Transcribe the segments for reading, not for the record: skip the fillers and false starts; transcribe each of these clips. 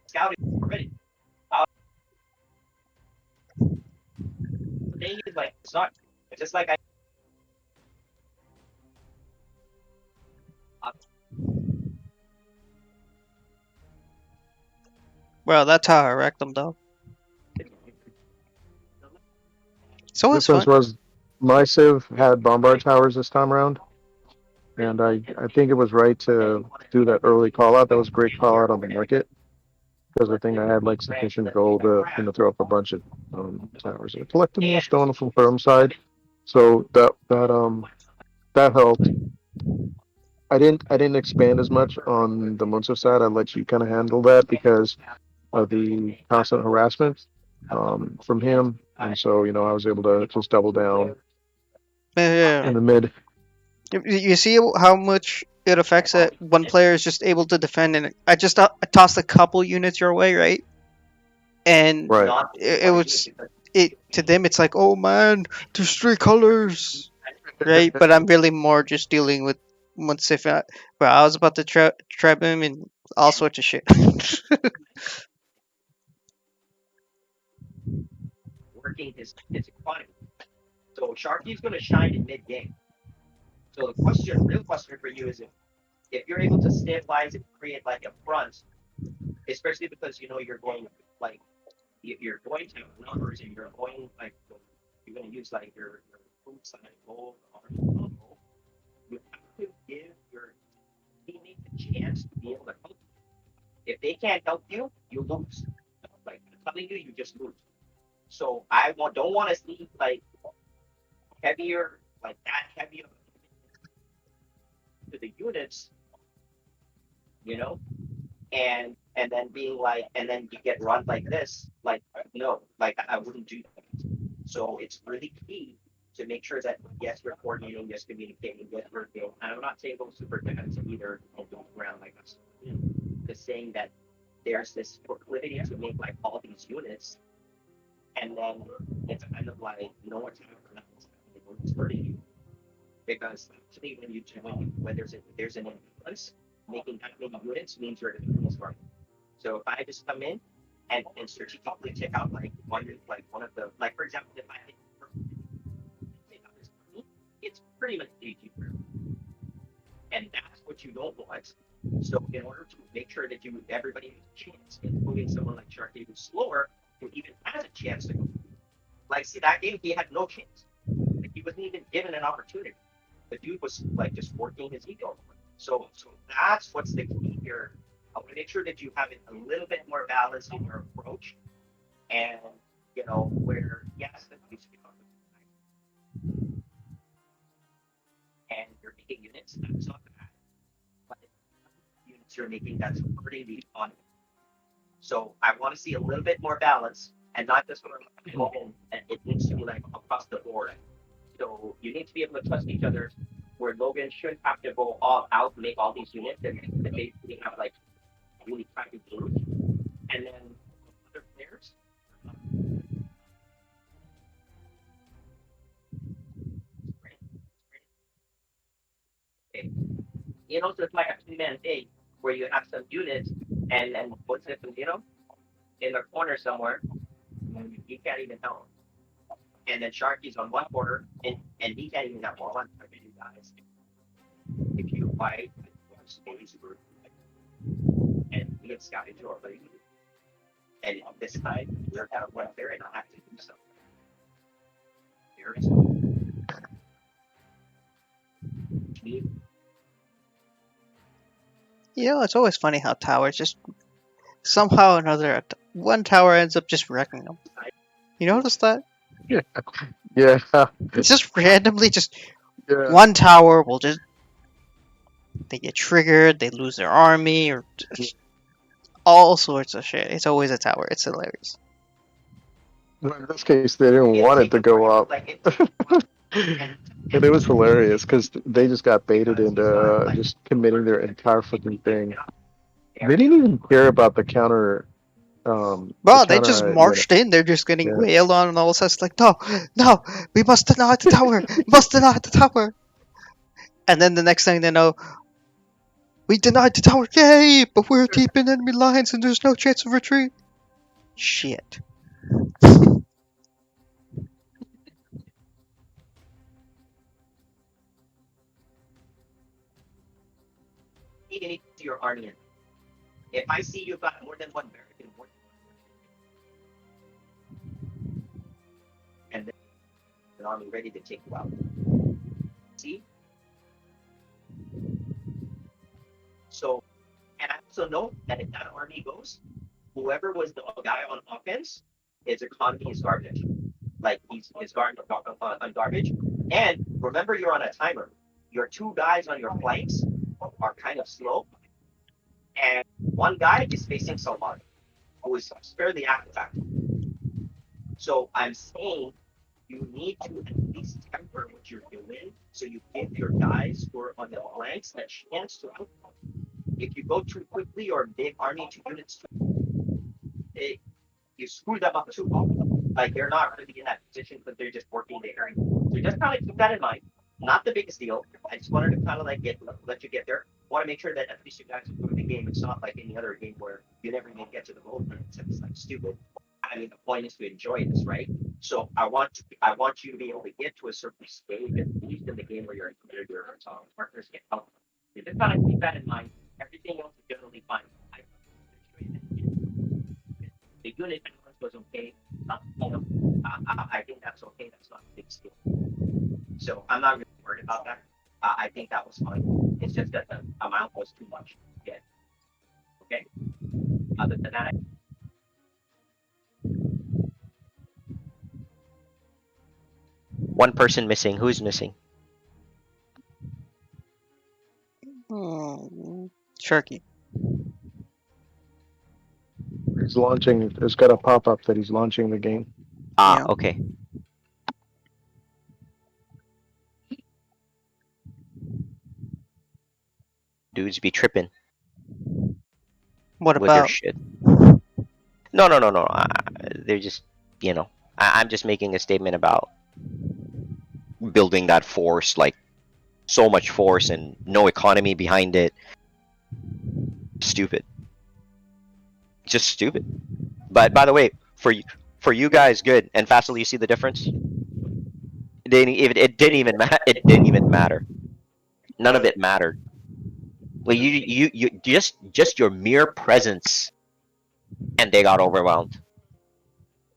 scouting already. Uh, the thing is, like, it's not it's just like uh, Well, that's how I wrecked them, though. It's always Difference fun. was my Civ had bombard towers this time around, and I think it was right to do that early call out. That was a great call out on the market because I think I had like sufficient gold to throw up a bunch of towers. I collected more stone from firm side, so that helped. I didn't expand as much on the Munster side. I let you kind of handle that because of the constant harassment from him, and so I was able to just double down Yeah. in the mid. You see how much it affects that one player is just able to defend, and I tossed a couple units your way, right? And Right. not it what I mean was because it to them. It's like, oh man, there's three colors, right? But I'm really more just dealing with once if bro, I was about to trap him and all sorts of shit. working his economy. So Sharky's going to shine in mid game. So the real question for you is if you're able to stabilize and create like a front, especially because you're going like you're going to have numbers and you're going to use like your food side goal, army goal, you have to give your teammates a chance to be able to help you. If they can't help you, you lose. Like I'm telling you, you just lose. So don't want to see like heavier like that heavy to the units, you know, and then being like, and then you get run like this, like no, like I wouldn't do that. So it's really key to make sure that yes, you're coordinating, yes, communicating, yes, you're doing. And I'm not saying go super defensive either and go around like us. Just saying that there's this proclivity to make like all these units, and then it's kind of like no one's hurting you because actually when there's an influence, making that many units means you're defending smart. So if I just come in and strategically check out like one of the like for example if I take out this army, it's pretty much GG for and that's what you don't want. So in order to make sure that everybody has a chance, including someone like Sharky who's slower, who even has a chance to go. Like see that game he had no chance. Like he wasn't even given an opportunity. The dude was like just working his ego. So that's what's the key here. I want to make sure that you have it a little bit more balanced in your approach, and where yes, the needs to be and you're making units. That's not bad, but units you're making that's hurting the economy. So I want to see a little bit more balance, and not just sort of and it needs to be like across the board. So you need to be able to trust each other. Where Logan should have to go all out, make all these units, and basically have like really crappy games. And then other players, okay. So it's like a two-man thing where you have some units and what's it, in the corner somewhere, and he can't even help. And then Sharky's on one corner, and he can't even have one of you guys. If you fight, space group, and we get scouted to our league. And this time, we're out right there, and I have to do something. There is me. It's always funny how towers just somehow or another one tower ends up just wrecking them. You notice that? Yeah. Yeah. It's just randomly just Yeah. one tower will just they get triggered, they lose their army, or just all sorts of shit. It's always a tower. It's hilarious. In this case, they didn't want it to go up. And it was hilarious because they just got baited into just committing their entire fucking thing. They didn't even care about the counter, Bro, they just unit. marched in. They're just getting Yeah. wailed on, and all of a sudden it's like, no, no, we must deny the tower. We must deny the tower. And then the next thing they know, We denied the tower. Yay! But we're deep in enemy lines and there's no chance of retreat. Shit. Need your army in. If I see you've got more than one barrack and more and then an army ready to take you out. See? So, and I also know that if that army goes, whoever was the guy on offense, his economy is garbage. Like he's on garbage. And remember, you're on a timer. Your two guys on your flanks are kind of slow, and one guy is facing someone who is fairly active. So I'm saying you need to at least temper what you're doing, so you give your guys who are on the flanks a chance to outcome. If you go too quickly or big army to units, you screw them up too. Like they're not really in that position because they're just working the area. So just kind of keep that in mind. Not the biggest deal. I just wanted to kind of like let you get there. Want to make sure that at least you guys enjoy the game. It's not like any other game where you never even get to the goal line. It's like stupid. I mean, the point is to enjoy this, right? So I want you to be able to get to a certain stage, at least in the game where your partners get help. You just gotta keep that in mind. Everything else is generally fine. The unit balance was okay. I think that's okay. That's not a big deal. So I'm not really worried about that. I think that was fine. It's just that the amount was too much. Yeah. Okay. Other than that, One person missing. Who's missing? Sharky. He's launching. There's got a pop up that he's launching the game. Yeah. Okay. Dudes be tripping What with their about? shit. No. They're just, I'm just making a statement about building that force, like so much force and no economy behind it. Stupid. Just stupid. But by the way, for you guys, good. And Fasil, you see the difference? It didn't even matter. It didn't even matter. None of it mattered. Like you just your mere presence, and they got overwhelmed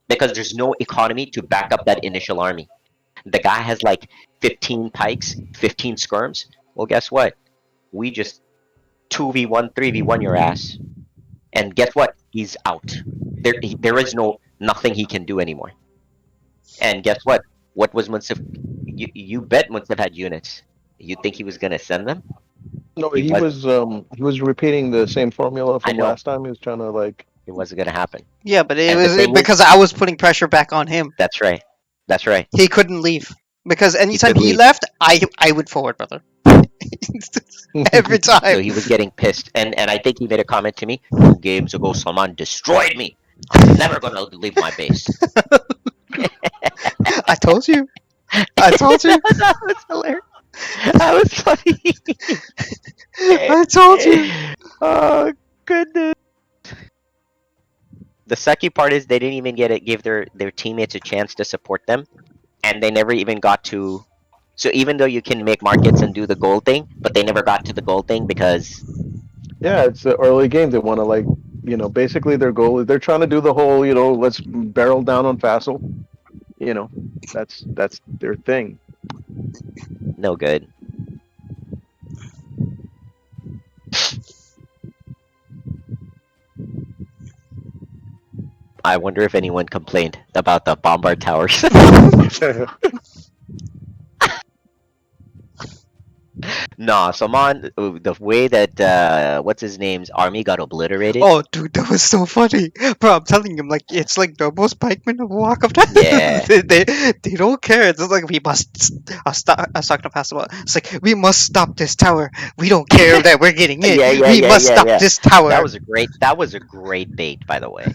because there's no economy to back up that initial army. The guy has like 15 pikes, 15 skirms. Well, guess what? We just 2v1, 3v1 your ass, and guess what? He's out. There is nothing he can do anymore. And guess what? What was Munsif? You bet Munsif had units. You think he was gonna send them? No, He he was repeating the same formula I from know last time. He was trying to like. it wasn't gonna happen. Yeah, but it And the was thing is, because I was putting pressure back on him. that's right. That's right. He couldn't leave because anytime couldn't he leave. left, I would forward, brother. Every So time. he was getting pissed, and I think he made a comment to me 2 games ago. Salman destroyed me. I'm never gonna leave my base. I told you. I told you. That was hilarious. That was funny. I told you. Oh goodness. The sucky part is they didn't even give their teammates a chance to support them, and they never even got to. So even though you can make markets and do the gold thing, but they never got to the gold thing because Yeah, it's the early game. They want to like, basically their goal is they're trying to do the whole, let's barrel down on Fassel. That's their thing. no good. I wonder if anyone complained about the bombard towers. Nah, Saman, the way that what's his name's army got obliterated. Oh, dude, that was so funny, bro. I'm telling him, like, it's like the most pikemen of Walk of Death. Yeah. they don't care. It's like we must. I was talking to Pastor. It's like we must stop this tower. We don't care that we're getting in. We must stop this tower. That was a great bait, by the way.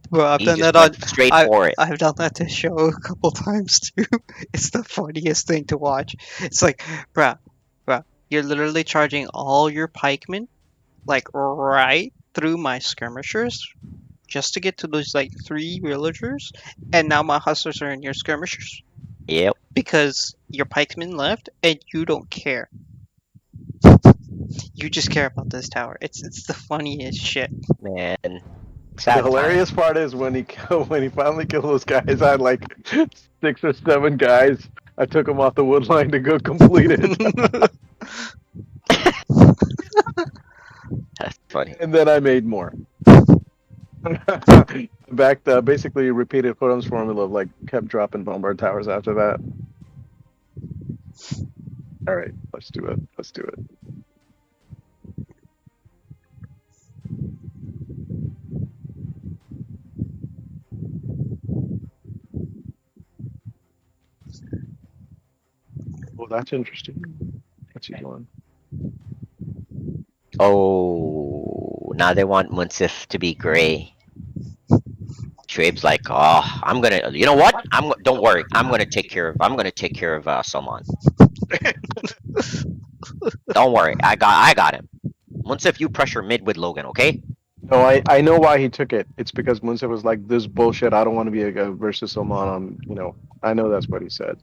Bro, I've He done just that on. went straight for it. I've done that to show a couple times too. It's the funniest thing to watch. It's like, bruh, you're literally charging all your pikemen, like right through my skirmishers, just to get to those like 3 villagers, and now my hustlers are in your skirmishers Yep, because your pikemen left and you don't care. You just care about this tower. It's the funniest shit. man. The Sad hilarious time. part is when he when he finally killed those guys. I had like 6 or 7 guys. I took them off the wood line to go complete it, That's funny. and then I made more. Basically repeated Fulham's formula of like kept dropping bombard towers after that. All right, let's do it. Let's do it. Well, that's interesting. What's he doing? Oh, now they want Munsif to be gray. Shoaib's like, oh, I'm gonna. You know what? Don't worry. I'm gonna take care of Salman. Don't worry. I got him. Munsif, you pressure mid with Logan, okay? No, I know why he took it. It's because Munsa was like, "This bullshit. I don't want to be a versus Oman." I know that's what he said.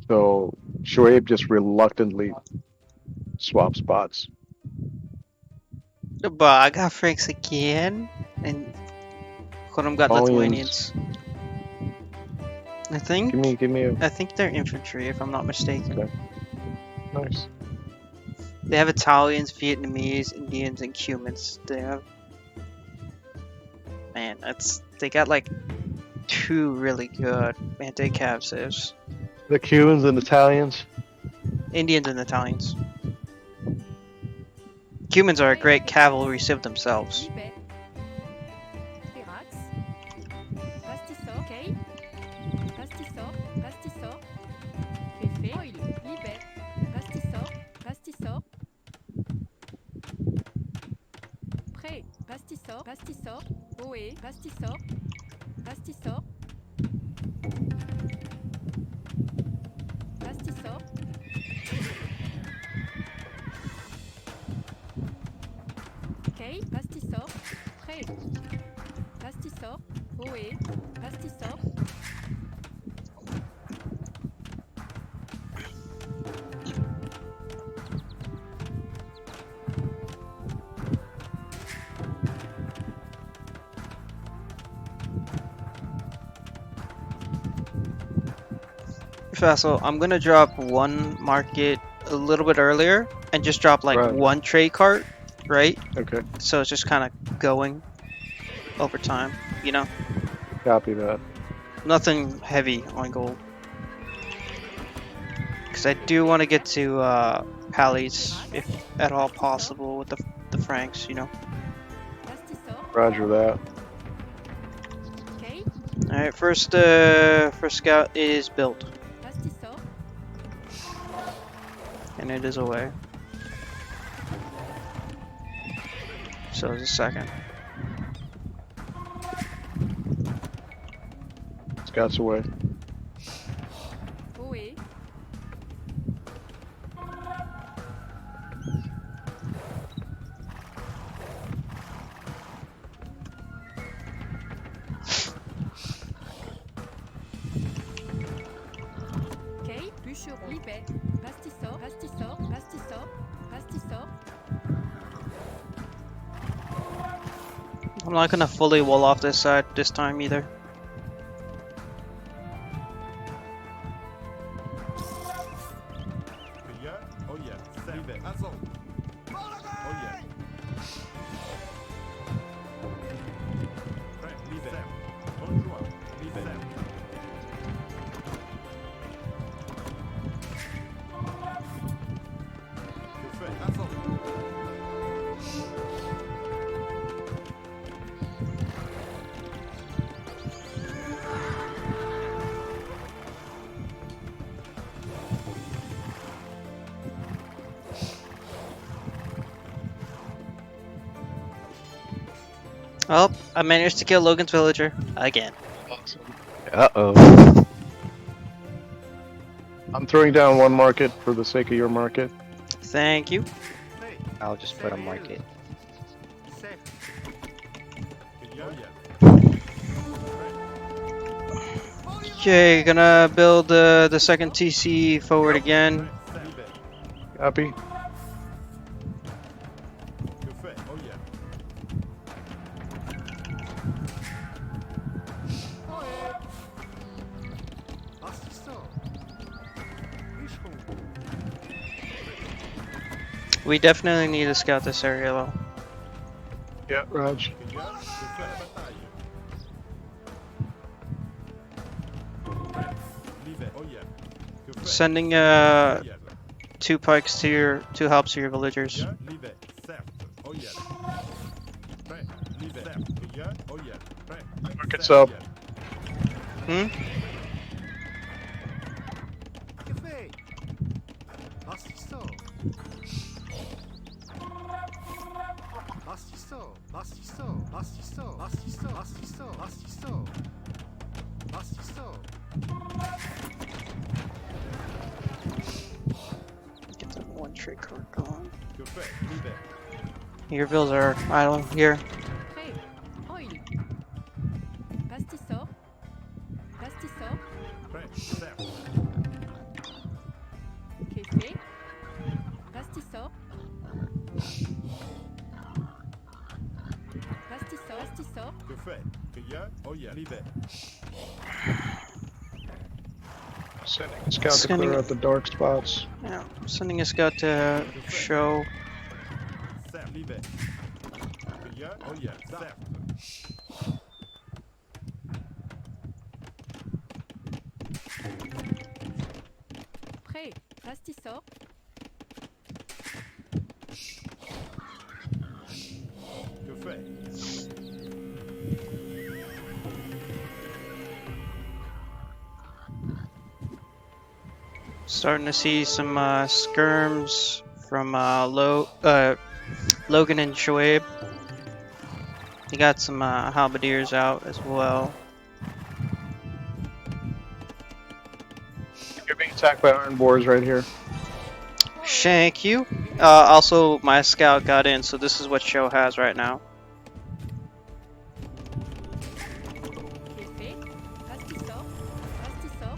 So Shoaib just reluctantly swapped spots. But I got Franks again, and Khuram got Lithuanians. Lithuanians. I think. Give me a I think they're infantry, if I'm not mistaken. Okay. Nice. They have Italians, Vietnamese, Indians, and Cumans. They have. Man, they got like 2 really good anti-cav saves. The Cubans and Italians. Indians and Italians. Cumans are a great cavalry civ themselves. Pastisor, Oé, Pastisor, Pastisor, Pastisor, Ok, Pastisor, prêt, Pastisor, Oé, Pastisor, Vassal, I'm gonna drop 1 market a little bit earlier and just drop like Right. 1 trade cart, right? Okay, So it's just kind of going over time, you know? copy that. Nothing heavy on gold. Because I do want to get to Pally's, if at all possible, with the Franks, you know? Pastisor, Roger that. Ok, Alright, first scout is built, Pastisor, and it is away. So is the second. Scouts away. Oé, Ok, Bûcheron, Libet, Pastisor, Pastisor, Pastisor, Pastisor, I'm not gonna fully wall off this side this time either. Oh yeah, Sam. Assault. Oh yeah. Prêt, Libet. Bonjour. Libet. Sam. Que fait? Assault. Oh, I managed to kill Logan's villager again. Uh oh. I'm throwing down one market for the sake of your market. Thank you. Hey, I'll just put a market. Set. Clear. Okay, gonna build the second TC forward again. Leave it. Copy. Que fait? Oh yeah. Assistant. Richemont. We definitely need to scout this area though. Yeah, Raj. Clear. Que fait la bataille? Leave it. Oh yeah. Que fait? Sending Yeah. 2 pikes to your 2 helps to your villagers. Clear. Leave it. Certes. Oh yeah. Prêt. Leave it. Certes. Clear. Oh yeah. Prêt. Market's Certes. up. Hmm? Que fait? Assistant. Assistant. Assistant. Assistant. Assistant. Assistant. Assistant. Assistant. Get that 1 trade card going. Que fait? Leave it. Your bills are idle here. Prêt. Oil. Bastisseur. Bastisseur. Prêt. Certes. Café. Bastisseur. Bastisseur. Bastisseur. Que fait? Clear. Oh yeah. Leave it. Sending a scout to Sending- clear out the dark spots. Yeah, sending a scout to show. Certes. Leave it. Clear. Oh yeah. Certes. Prêt. Bastisseur. Que fait? Starting to see some skirms from Logan and Shoaib. You got some halberdiers out as well. You're being attacked by iron boars right here. Thank you. Also, my scout got in, so this is what Show has right now. Café. Bastisseur. Bastisseur.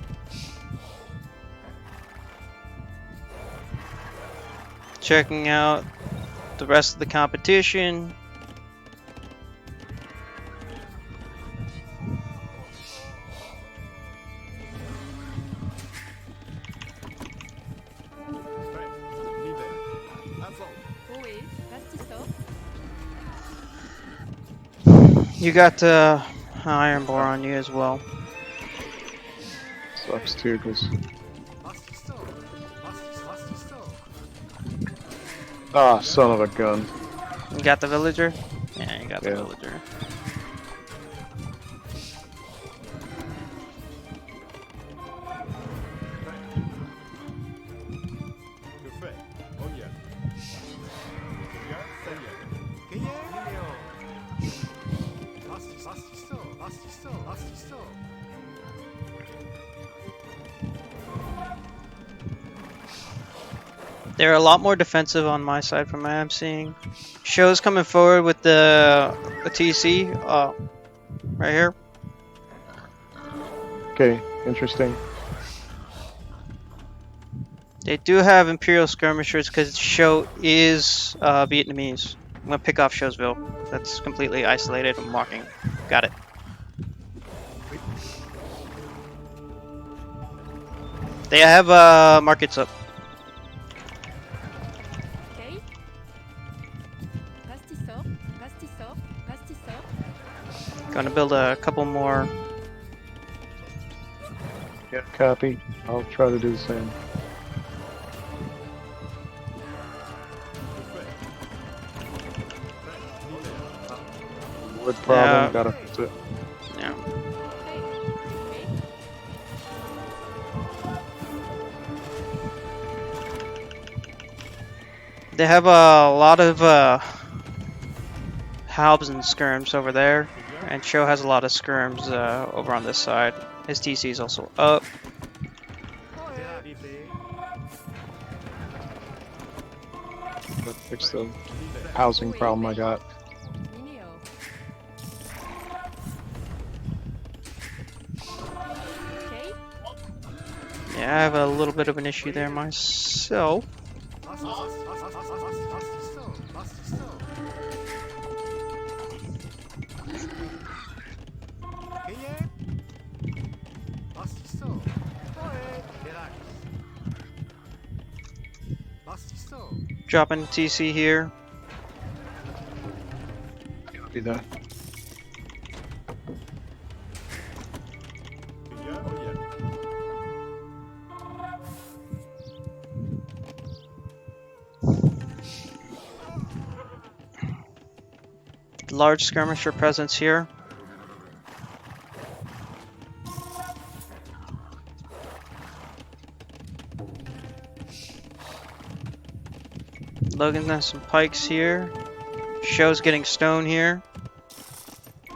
Checking out the rest of the competition. Prêt. Leave it. Assault. Oé. Bastisseur. You got iron bore on you as well. Sucks too, because Assistant. Assistant. son of a gun. You got the villager? Yeah, you got the Yeah. villager. Que fait? Oh yeah. Clear. Ça y est. Clear. Assistant. Assistant. Assistant. They're a lot more defensive on my side from what I'm seeing. Show's coming forward with the TC, right here. Okay, interesting. They do have Imperial skirmishers because Show is Vietnamese. I'm gonna pick off Showsville. That's completely isolated. I'm walking. Got it. They have markets up. Okay. Bastisseur. Bastisseur. Bastisseur. Gonna build a couple more. Yeah, copy. I'll try to do the same. Que fait? Prêt. Leave it. Wood problem, Yeah. gotta fix it. Yeah. Prêt. Café. They have a lot of halbs and skirms over there, and Show has a lot of skirms over on this side. His TC is also up. Leave to fix the housing problem I got. Mineo. Okay. Yeah, I have a little bit of an issue there myself. Dropping TC here. Copy that. Yeah, oh yeah. Large skirmisher presence here. Logan has some pikes here. Show's getting stone here.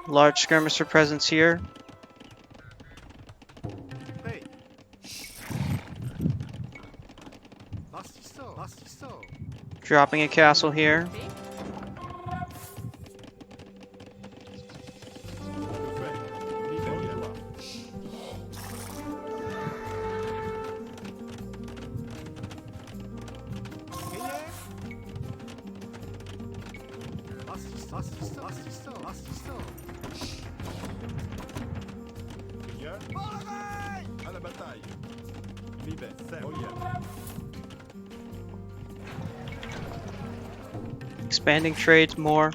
Large skirmisher presence here. Dropping a castle here. Okay. Yeah. À la bataille. Vive, serve. Oh yeah. Expanding trades more.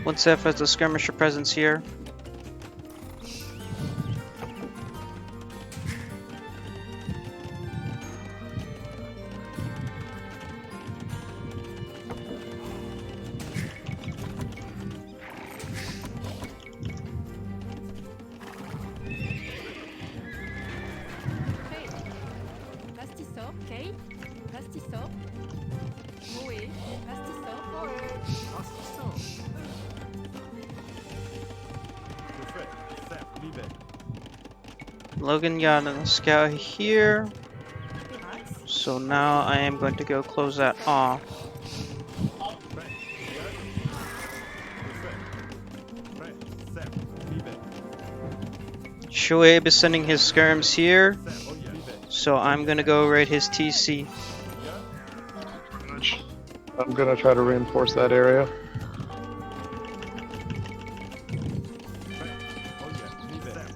One Seth has a skirmisher presence here. Okay. Bastisseur. Okay. Bastisseur. Moé. Bastisseur. Je fais, serve, vive. Logan got a scout here. Pirates. So now I am going to go close that off. Prêt, serve, vive. Shoaib is sending his skirms here. Serve, oh yeah. Vive. So I'm gonna go raid his TC. I'm gonna try to reinforce that area. Oh yeah, vive. Serve.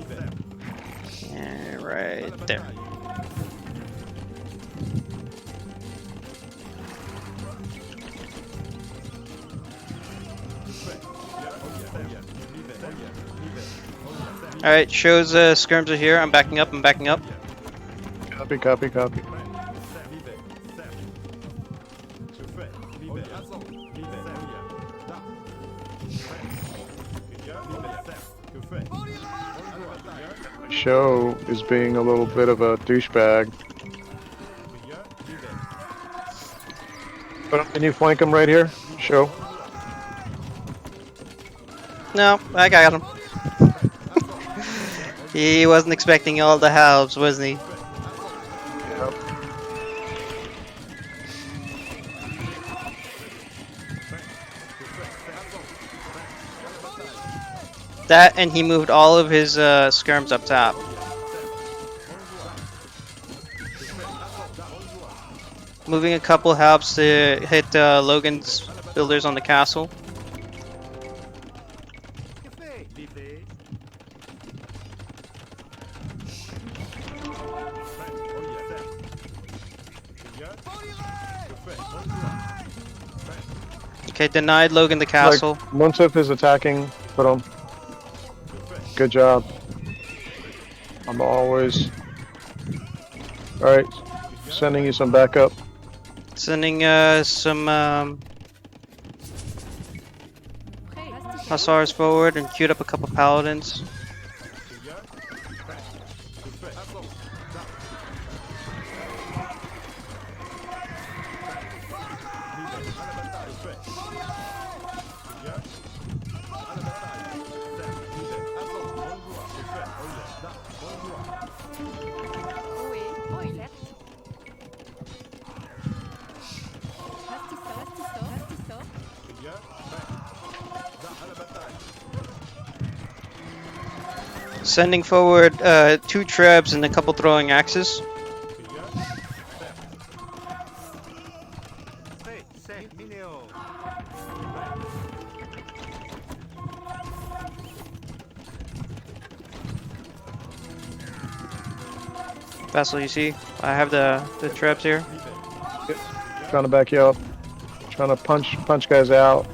Vive. And right there. Alright, shows skirms are here. I'm backing up, I'm backing up. Copy, copy, copy. Show is being a little bit of a douchebag. But can you flank him right here? Show. No, I got him. He wasn't expecting all the halves, wasn't he? Yep. That, and he moved all of his skirms up top. Moving a couple helps to hit Logan's builders on the castle. Okay, denied Logan the castle. Like, Munsif is attacking, put him. Good job. I'm always... Alright, sending you some backup. Sending some Hussars forward and queued up a couple paladins. Ohé, oi, certes. Pastisor, pastisor, pastisor. Bien, prêt. Da, à la bataille. Sending forward 2 trebs and a couple throwing axes. Bien, certes. Prêt, c'est Minéo. Vessel, you see? I have the trebs here. Trying to back you up. Trying to punch guys out.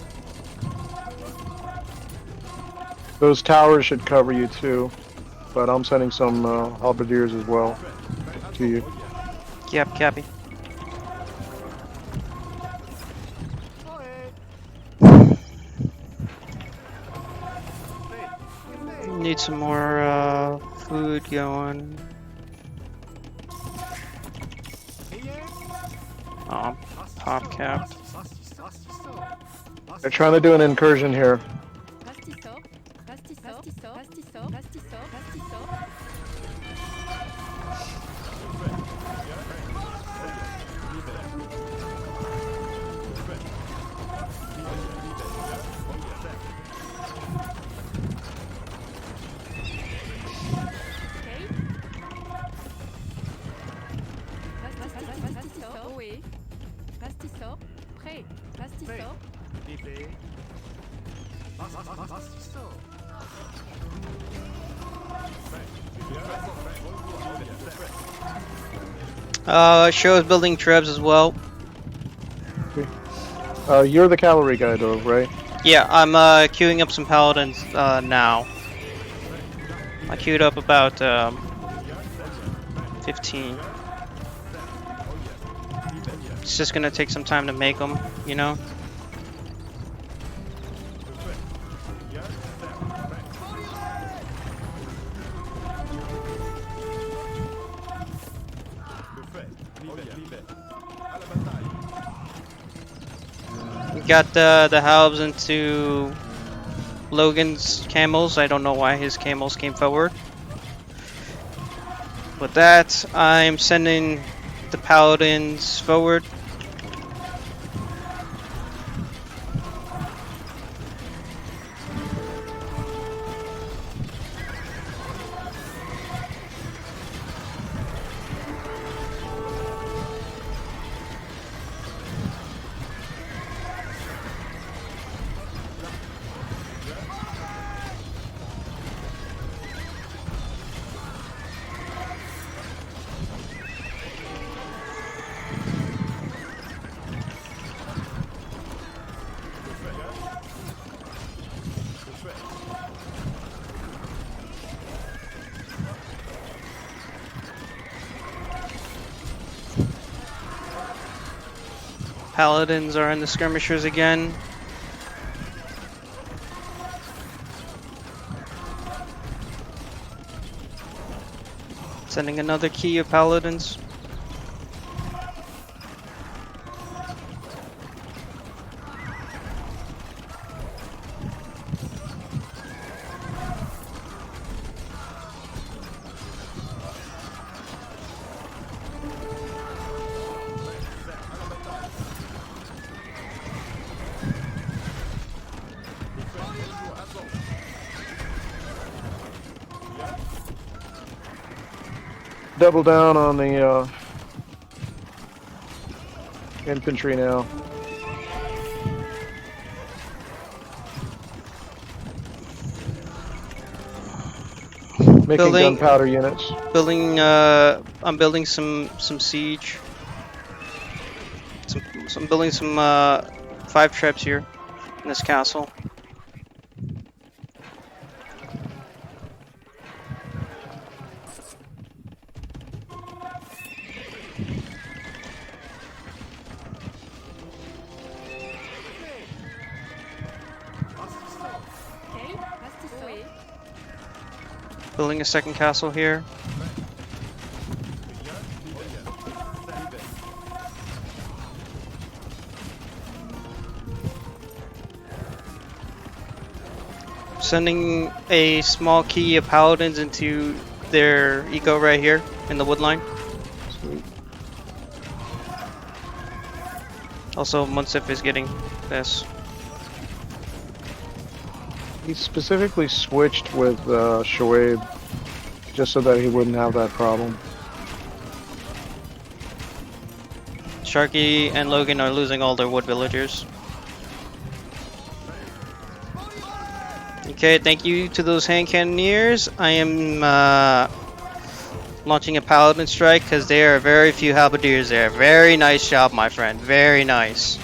Those towers should cover you too, but I'm sending some halberdiers as well to you. Yep, copy. Need some more food going. Oh, pop cap. They're trying to do an incursion here. Pastisor, pastisor, pastisor, pastisor, pastisor, pastisor. Okay. Pastisor, ohé. Pastisor, prêt. Pastisor, Livré. Shows building trebs as well. You're the cavalry guy though, right? Yeah, I'm queuing up some paladins now. I queued up about 15. It's just gonna take some time to make them, you know? Got the halbs into Logan's camels. I don't know why his camels came forward. With that, I'm sending the paladins forward. Paladins are in the skirmishers again. Sending another key of paladins. Double down on the infantry now. Making Building- gunpowder units. I'm building some siege. I'm building some 5 trebs here in this castle. okay. Pastisor, ohé. Building a second castle here. Sending a small key of paladins into their eco right here in the wood line. Sweet. Also, Munsif is getting this. He specifically switched with Shoaib just so that he wouldn't have that problem. Sharky and Logan are losing all their wood villagers. Okay, thank you to those hand cannoneers. I am launching a paladin strike because there are very few halberdiers there. Very nice job, my friend. Very nice.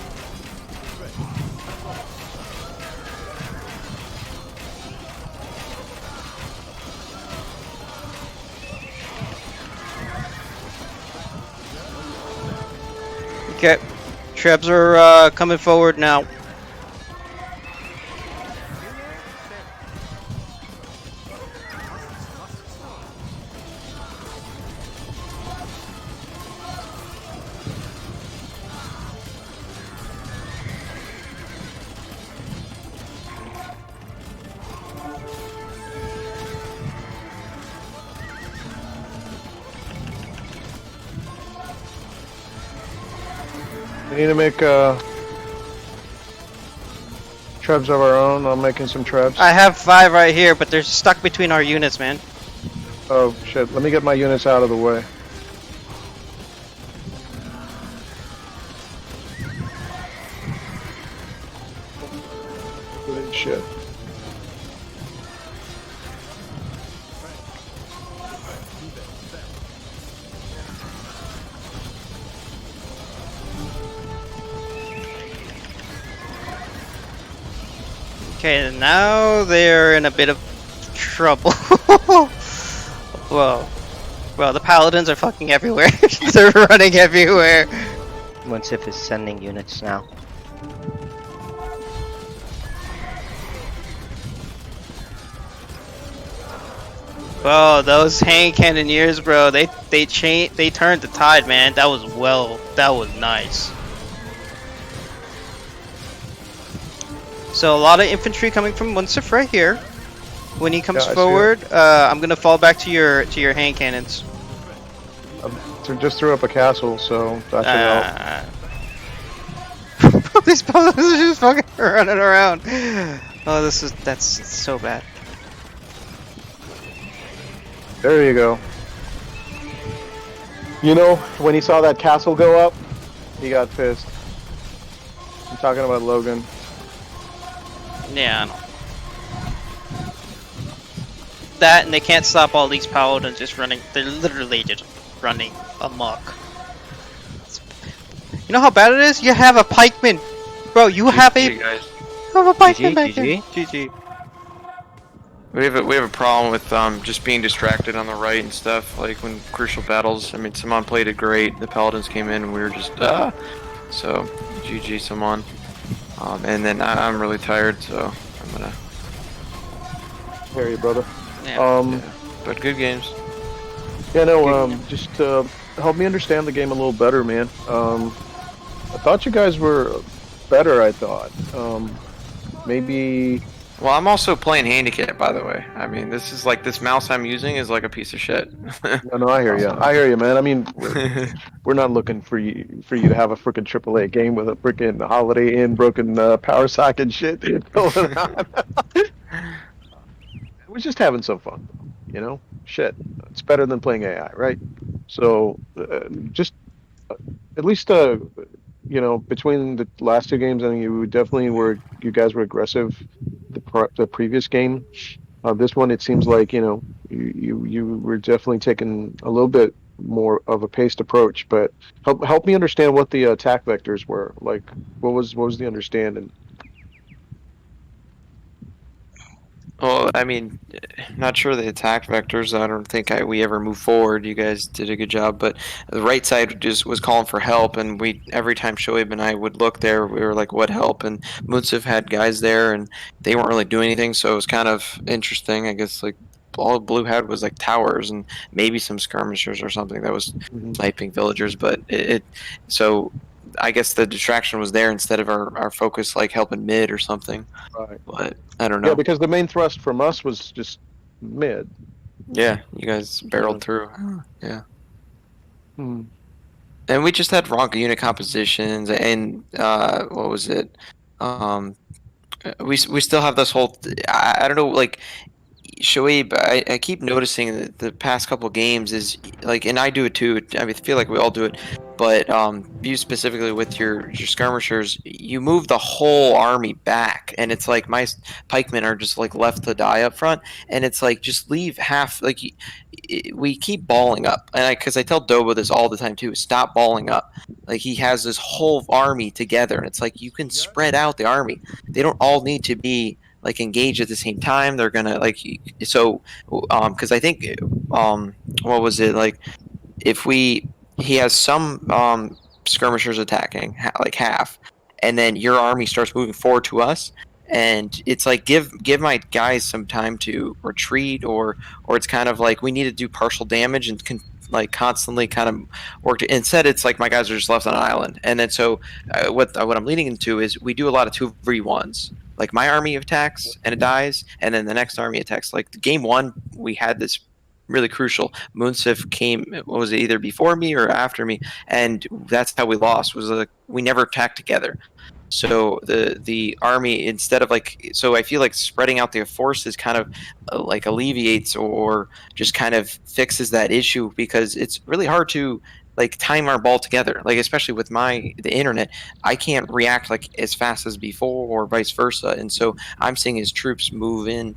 Okay, Trebs are coming forward now. We need to make trebs of our own. I'm making some trebs. I have 5 right here, but they're stuck between our units, man. Oh shit, let me get my units out of the way. Holy shit. Okay, now they're in a bit of trouble. Whoa. Well, the paladins are fucking everywhere. They're running everywhere. Munsif is sending units now. Bro, those hand cannoneers, bro, they turned the tide, man. That was nice. So a lot of infantry coming from Munsif right here. When he comes Yeah, I see forward, I'm gonna fall back to your hand cannons. Just threw up a castle, so that should help. These paladins are just fucking running around. Oh, that's so bad. There you go. You know, when he saw that castle go up, he got pissed. I'm talking about Logan. Yeah, I know. That, and they can't stop all these paladins just running. They're literally just running amok. You know how bad it is? You have a pikeman, bro. You have a guys. pikeman back GG. there. GG. We have a problem with just being distracted on the right and stuff. Like when crucial battles. I mean, Simon played it great. The paladins came in and we were just So GG Simon. And then I'm really tired, so I'm gonna. Hear you, brother. Yeah. Yeah, but good games. Yeah, no, just help me understand the game a little better, man. I thought you guys were better, I thought. Maybe... Well, I'm also playing handicap, by the way. I mean, this is like this mouse I'm using is like a piece of shit. No, I hear you. I hear you, man. I mean, we're not looking for you to have a freaking AAA game with a freaking Holiday Inn broken power socket shit going on. We're just having some fun, you know? Shit, it's better than playing AI, right? So, just at least, you know, between the last 2 games, I think you guys were aggressive. The previous game, this one, it seems like you were definitely taking a little bit more of a paced approach. But help me understand what the attack vectors were. Like, what was the understanding? Well, I mean, not sure the attack vectors. I don't think we ever moved forward. You guys did a good job, but the right side just was calling for help, and we every time Shoaib and I would look there, we were like, "What help?" And Munsif had guys there, and they weren't really doing anything, so it was kind of interesting. I guess like all Blue had was like towers and maybe some skirmishers or something that was sniping villagers, but so. I guess the distraction was there instead of our focus like helping mid or something. Right. But I don't know. Yeah, because the main thrust from us was just mid. Yeah, you guys barreled through. Yeah. Hmm. And we just had wrong unit compositions and what was it? Um, we still have this whole I don't know, like Shoaib, I keep noticing that the past couple games is like, and I do it too. I mean, I feel like we all do it, but you specifically with your skirmishers, you move the whole army back, and it's like my pikemen are just like left to die up front, and it's like just leave half. Like we keep balling up, and because I tell Dobo this all the time too, stop balling up. Like he has this whole army together, and it's like you can spread out the army. They don't all need to be like engaged at the same time. They're gonna like so because I think what was it like if we he has some skirmishers attacking like half, and then your army starts moving forward to us, and it's like give my guys some time to retreat, or it's kind of like we need to do partial damage and like constantly kind of work to, instead it's like my guys are just left on an island, and then so what I'm leading into is we do a lot of 2v1s. Like my army attacks and it dies, and then the next army attacks. Like game one, we had this really crucial. Munsif came, what was it, either before me or after me, and that's how we lost. Was like we never attacked together. So the army, instead of like, so I feel like spreading out their forces kind of like alleviates or just kind of fixes that issue, because it's really hard to like time our ball together. Like especially with the internet, I can't react like as fast as before or vice versa, and so I'm seeing his troops move in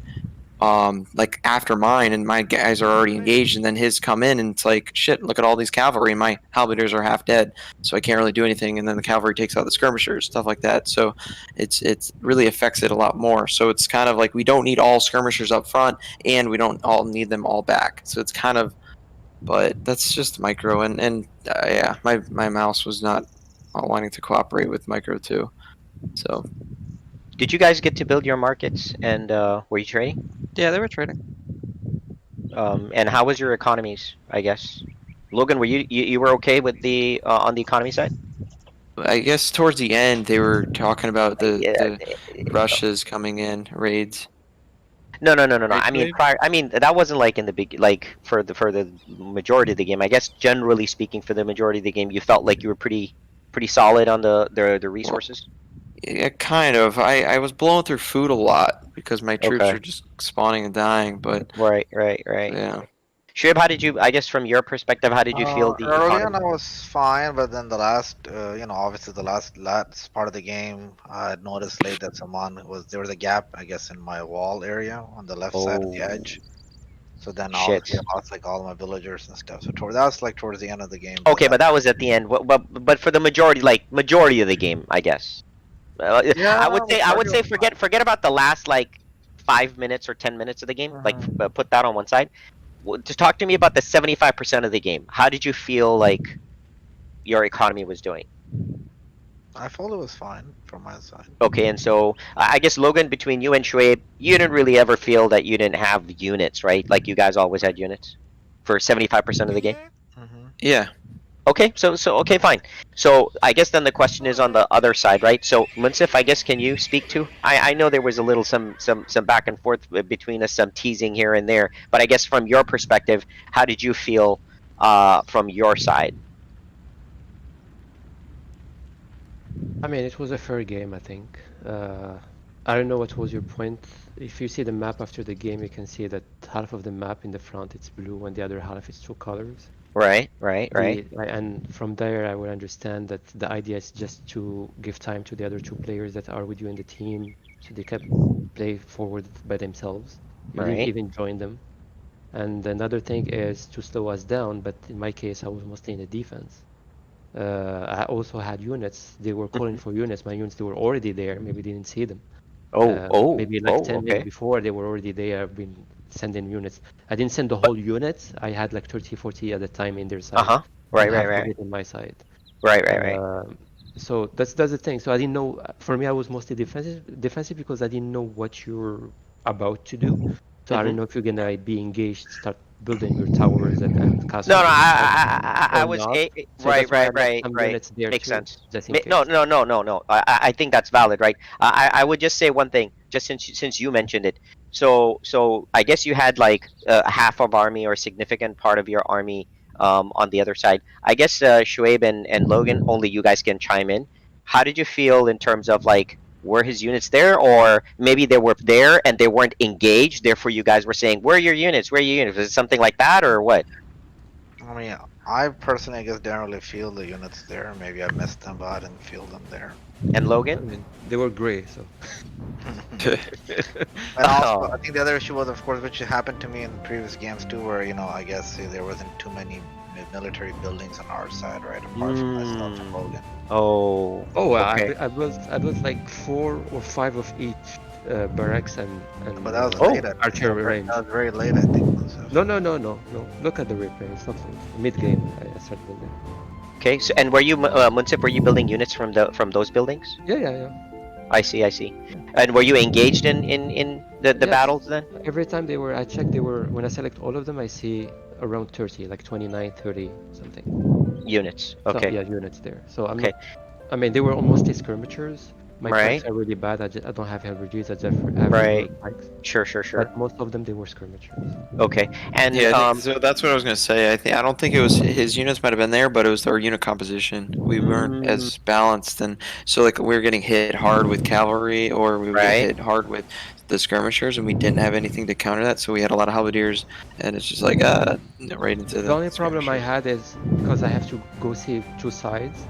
like after mine, and my guys are already engaged, and then his come in, and it's like shit, look at all these cavalry, my halberders are half dead, so I can't really do anything, and then the cavalry takes out the skirmishers, stuff like that. So it's really affects it a lot more. So it's kind of like we don't need all skirmishers up front, and we don't all need them all back, so it's kind of, but that's just micro, and yeah, my mouse was not wanting to cooperate with micro too. So Did you guys get to build your markets, and were you trading? Yeah, they were trading. And how was your economies? I guess, Logan, were you were okay with the on the economy side? I guess towards the end they were talking about Yeah. the Russia's coming in raids. No. Right, I mean, Dave? prior. I mean, that wasn't like in the big, like for the majority of the game. I guess generally speaking, for the majority of the game, you felt like you were pretty solid on the Well, resources. yeah, kind of. I was blowing through food a lot because my troops Okay. were just spawning and dying. But Right. yeah, Shuib, how did you? I guess from your perspective, how did you feel the Early on, economy? I was fine, but then the last, obviously the last part of the game, I had noticed late that there was a gap, I guess, in my wall area on the left side of the Oh edge. So then shit. obviously I lost like all my villagers and stuff. So that was like towards the end of the game. But Okay, but that was at the end. But for the majority, like majority of the game, I guess. yeah, I majority would say was fine. forget about the last like 5 minutes or 10 minutes of the game. Like Mhm. put that on one side. Just talk to me about the 75% of the game. How did you feel like your economy was doing? I felt it was fine from my side. Okay, and so I guess Logan, between you and Shuaib, you didn't really ever feel that you didn't have units, right? Like you guys always had units for 75% of the game. Hmm. yeah. Okay, so okay, fine. So I guess then the question is on the other side, right? So Munsif, I guess can you speak to? I know there was a little some back and forth between us, some teasing here and there, but I guess from your perspective, how did you feel from your side? I mean, it was a fair game, I think. I don't know what was your point. If you see the map after the game, you can see that half of the map in the front it's blue and the other half is two colors. Right. And from there, I will understand that the idea is just to give time to the other two players that are with you in the team, so they can play forward by themselves. You didn't Right. even join them. And another thing is to slow us down, but in my case, I was mostly in the defense. I also had units. They were calling Mhm. for units. My units, they were already there. Maybe didn't see them. Maybe like 10 minutes Okay. before, they were already there. I've been sending units. I didn't send the whole units. I had like 30, 40 at the time in their side Uh-huh. and Right, right, half of right. it in my side. Right. Um, so that's the thing. So I didn't know. For me, I was mostly defensive because I didn't know what you're about to do. So I Hmm. don't know if you're gonna be engaged, start building your towers and No, castles and stuff I or was not. So right, that's why I left right, some right. units there Makes too, sense. just in No, case. no. I think that's valid, right? I would just say one thing, just since you mentioned it. So I guess you had like half of army or a significant part of your army on the other side. I guess Shoaib and Logan, only you guys can chime in. How did you feel in terms of like were his units there, or maybe they were there and they weren't engaged, therefore you guys were saying, "Where are your units? Where are your units?" Was it something like that, or what? I mean, I personally, I guess, didn't really feel the units there. Maybe I missed them, but I didn't feel them there. And I Logan? mean, they were gray, so. And also, Oh. I think the other issue was, of course, which happened to me in previous games too, where I guess there wasn't too many military buildings on our side, right? Apart from myself and Logan. Oh. Oh, Okay. I built like 4 or 5 of each barracks and But that was Oh. late. artillery range. That was very late, I think. Joseph. No. Look at the replay. It's not mid game. I started building. Okay. So, and were you, Munsif, were you building units from those buildings? Yeah. I see. And were you engaged in the Yes. battles then? Every time I checked, when I select all of them, I see around 30, like 29, 30, something. Units. So, Okay. yeah, units there. So I'm Okay. not. I mean, they were almost skirmishers. My Right. tanks are really bad. I don't have LRGs. I just have Right. regular pikes. Sure. But most of them, they were skirmishers. Okay. And Yeah, I think, so that's what I was gonna say. I don't think it was his units might have been there, but it was our unit composition. We weren't as balanced, and so like we were getting hit hard with cavalry, or we would get Right. hit hard with the skirmishers, and we didn't have anything to counter that. So we had a lot of halberdiers, and it's just like right into The only problem I skirmishers. had is because I have to go see two sides.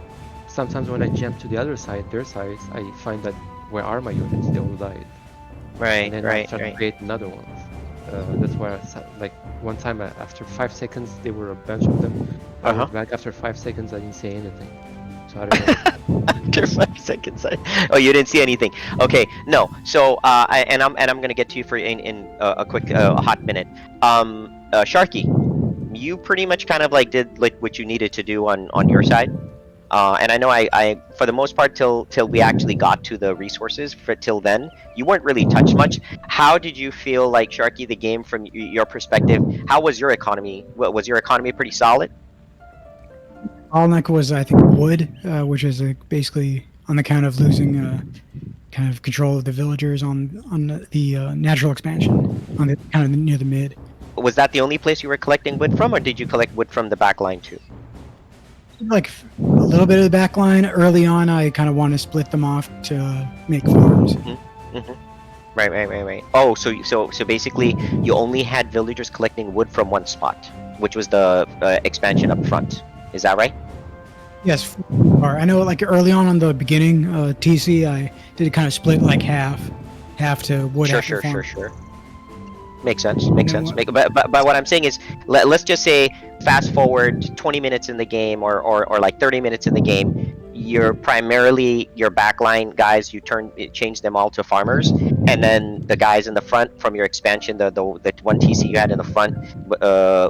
Sometimes when I jump to the other side, their sides, I find that where are my units? They all died. right. And then I try to create another one. That's why, like one time after 5 seconds, there were a bunch of them. I went back after 5 seconds. I didn't say anything. So I don't know. After 5 seconds. Oh, you didn't see anything. Okay. No. So I'm gonna get to you for in a quick hot minute. Sharky, you pretty much kind of like did like what you needed to do on your side. And I know I for the most part till we actually got to the resources, for till then you weren't really touched much. How did you feel like, Sharky, the game from your perspective? How was your economy? Was your economy pretty solid? Bottleneck was, I think, wood, which is basically on account of losing kind of control of the villagers on the natural expansion on the kind of near the mid. Was that the only place you were collecting wood from, or did you collect wood from the back line too? Like a little bit of the back line early on. I kind of want to split them off to make farms. Right. Oh, so basically you only had villagers collecting wood from one spot, which was the expansion up front. Is that right? Yes, or I know like early on the beginning TC, I did kind of split like half to wood. Sure. Makes sense. But what I'm saying is, let's just say fast forward 20 minutes in the game, or like 30 minutes in the game. You're primarily your backline guys. You change them all to farmers, and then the guys in the front from your expansion, the one TC you had in the front,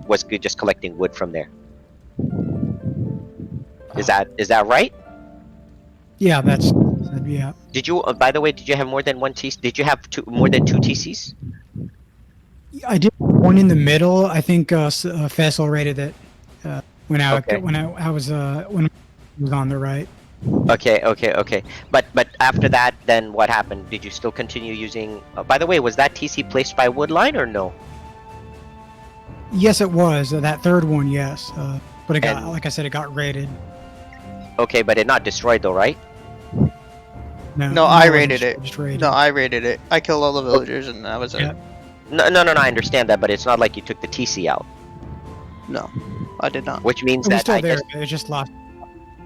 was good, just collecting wood from there. Is that right? Yeah, that's yeah. Did you? By the way, did you have more than one TC? Did you have more than two TCs? I did one in the middle. I think Faisal rated it when I was on the right. Okay. But after that, then what happened? Did you still continue using? By the way, was that TC placed by Woodline or no? Yes, it was that third one. Yes, but it got, like I said, it got raided. Okay, but it not destroyed though, right? No, I raided it. Just raided. No, I raided it. I killed all the villagers, and that was it. Yeah. No, I understand that, but it's not like you took the TC out, No, I did not. which means It was that still I there. guess. It just lost.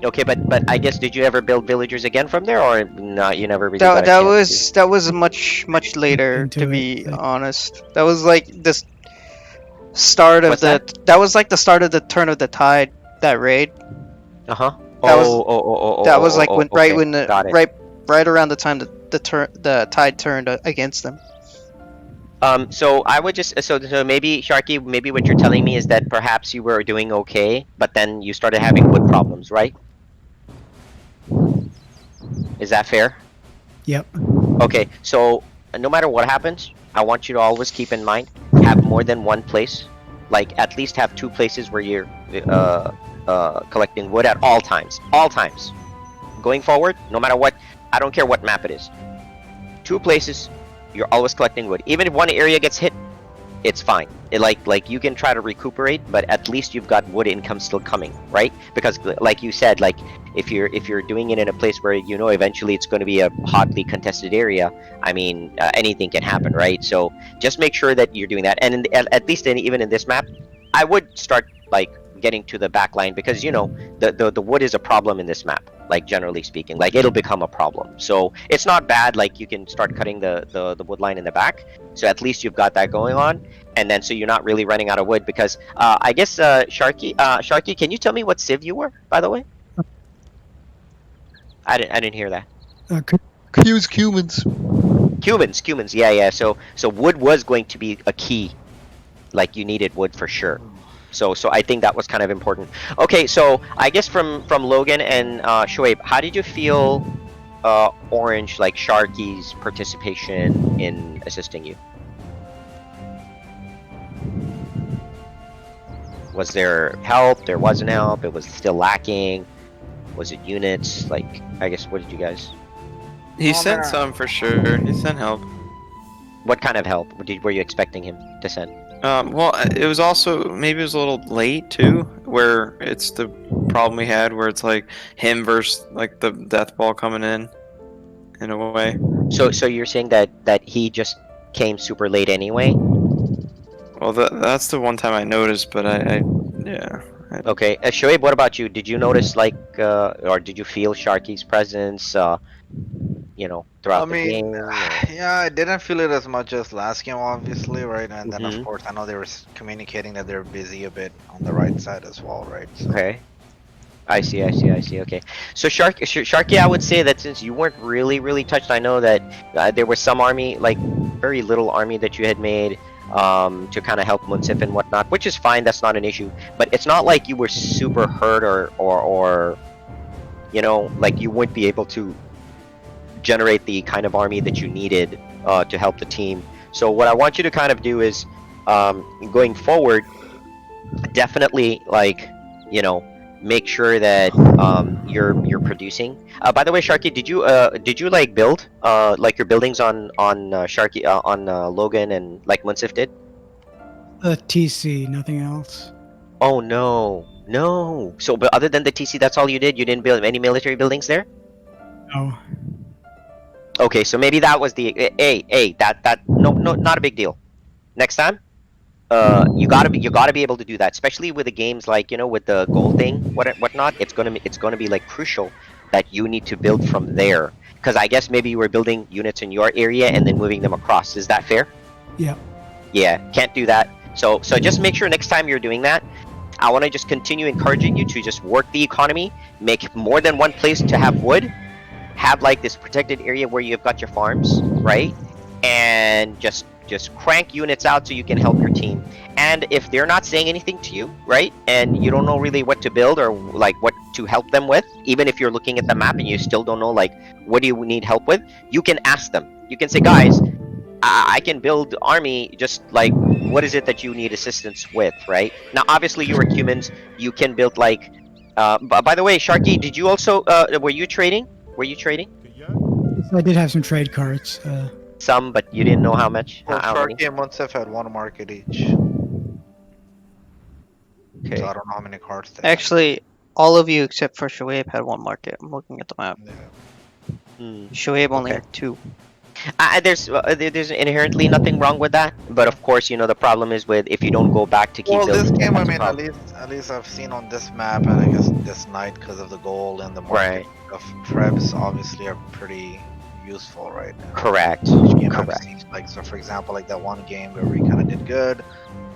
Okay, but I guess, did you ever build villagers again from there, or no? You never really. That got a chance to? that was much later, Into to it, be like- honest. That was like the start of What's the. That was like the start of the turn of the tide. That raid. Uh-huh. That was- That was like when right okay, when the got it. right around the time the tide turned against them. So I would just so maybe, Sharky, maybe what you're telling me is that perhaps you were doing okay, but then you started having wood problems, right? Is that fair? Yep. Okay, so no matter what happens, I want you to always keep in mind, have more than one place, like at least have two places where you're collecting wood at all times. All times. Going forward, no matter what, I don't care what map it is. Two places You're always collecting wood. Even if one area gets hit, it's fine. Like you can try to recuperate, but at least you've got wood income still coming, right? Because like you said, like if you're doing it in a place where you know eventually it's going to be a hotly contested area, I mean anything can happen, right? So just make sure that you're doing that. And at least even in this map, I would start like getting to the back line because you know the wood is a problem in this map, like generally speaking, like it'll become a problem. So it's not bad, like you can start cutting the wood line in the back, so at least you've got that going on, and then so you're not really running out of wood. Because I guess Sharky, can you tell me what civ you were, by the way? I didn't hear that. Use humans. Cumans, yeah. So wood was going to be a key, like you needed wood for sure. So I think that was kind of important. Okay, so I guess from Logan and Shoaib, how did you feel Orange, like Sharky's participation in assisting you? Was there help? There wasn't help? It was still lacking? Was it units? Like, I guess, what did you guys... He Oh, sent man. some for sure. He sent help. What kind of help were you expecting him to send? Well, it was also maybe it was a little late too, where it's the problem we had where it's like him versus like the death ball coming in a way. So you're saying that he just came super late anyway? Well, that's the one time I noticed, but yeah. Okay, Shoaib, what about you? Did you notice like, or did you feel Sharky's presence, you know, throughout I the mean, game? Or... yeah, I didn't feel it as much as last game, obviously, right? And then, of Mhm. course, I know they were communicating that they're busy a bit on the right side as well, right? So, Okay. I see. Okay. So Sharky, I would say that since you weren't really touched, I know that there was some army, like very little army that you had made to kind of help Munsif and whatnot, which is fine. That's not an issue. But it's not like you were super hurt or you know, like you wouldn't be able to generate the kind of army that you needed to help the team. So what I want you to kind of do is going forward, definitely like, you know, make sure that you're producing. By the way, Sharky, did you like build like your buildings on Sharky on Logan and like Munsif did? TC, nothing else. Oh no. So but other than the TC, that's all you did? You didn't build any military buildings there? No. Okay, so maybe that was the that no, not a big deal. Next time, you gotta be able to do that, especially with the games like, you know, with the gold thing, whatnot. It's gonna be like crucial that you need to build from there, because I guess maybe you were building units in your area and then moving them across. Is that fair? Yeah. Yeah, can't do that. So just make sure next time you're doing that. I want to just continue encouraging you to just work the economy, make more than one place to have wood, have like this protected area where you've got your farms, right? And just crank units out so you can help your team. And if they're not saying anything to you, right, and you don't know really what to build or like what to help them with, even if you're looking at the map and you still don't know like what do you need help with, you can ask them. You can say, guys, I can build army, just like what is it that you need assistance with, right? Now obviously you were humans, you can build like by the way, Sharky, did you also were you trading? So I did have some trade carts. Some, but you didn't know how much? well, How many? Sharky and Munsef had one market each, Okay. so I don't know how many cards they had. Actually, all of you except for Shoaib had one market. I'm looking at the map. Yeah. Shoaib only Okay. had two. There's inherently nothing wrong with that, but of course, you know, the problem is with if you don't go back to keep Well, this building, game, I that's a mean, problem. at least I've seen on this map, and I guess this night because of the gold and the market Right. of Trebs, obviously are pretty useful, right? Correct. Each game I've Correct. seen, like, so for example, like that one game where we kind of did good,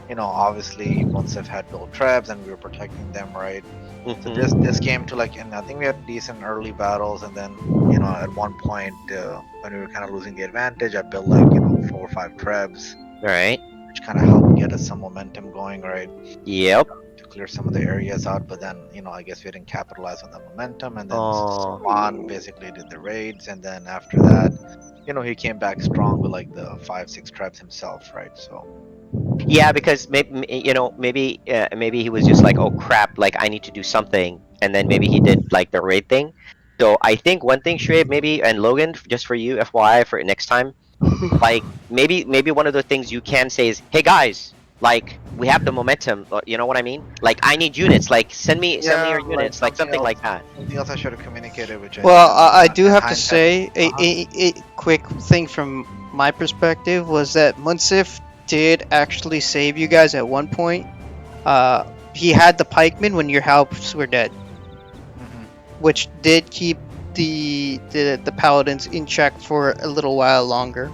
you know, obviously Munsef had built Trebs and we were protecting them, right? So Mhm. this game too, like, and I think we had decent early battles, and then, you know, at one point when we were kind of losing the advantage, I built like, you know, 4 or 5 Trebs, All right. which kind of helped get us some momentum going, right? Yep. To clear some of the areas out, but then, you know, I guess we didn't capitalize on the momentum, and then Oh. Saman basically did the raids, and then after that, you know, he came back strong with like the 5-6 Trebs himself, right? So Yeah, because maybe, you know, maybe he was just like, oh crap, like I need to do something, and then maybe he did like the raid thing. So I think one thing, Shuaib, maybe, and Logan, just for you, FYI, for next time, Like maybe one of the things you can say is, hey guys, like we have the momentum. You know what I mean? Like I need units. Like send me Yeah, your like units. Like something like that. something else I should have communicated, which I Well, didn't. I do In have to hindsight. say Uh-huh. a quick thing from my perspective was that Munsif did actually save you guys at one point. He had the pikemen when your helps were dead, Mhm. which did keep the paladins in check for a little while longer.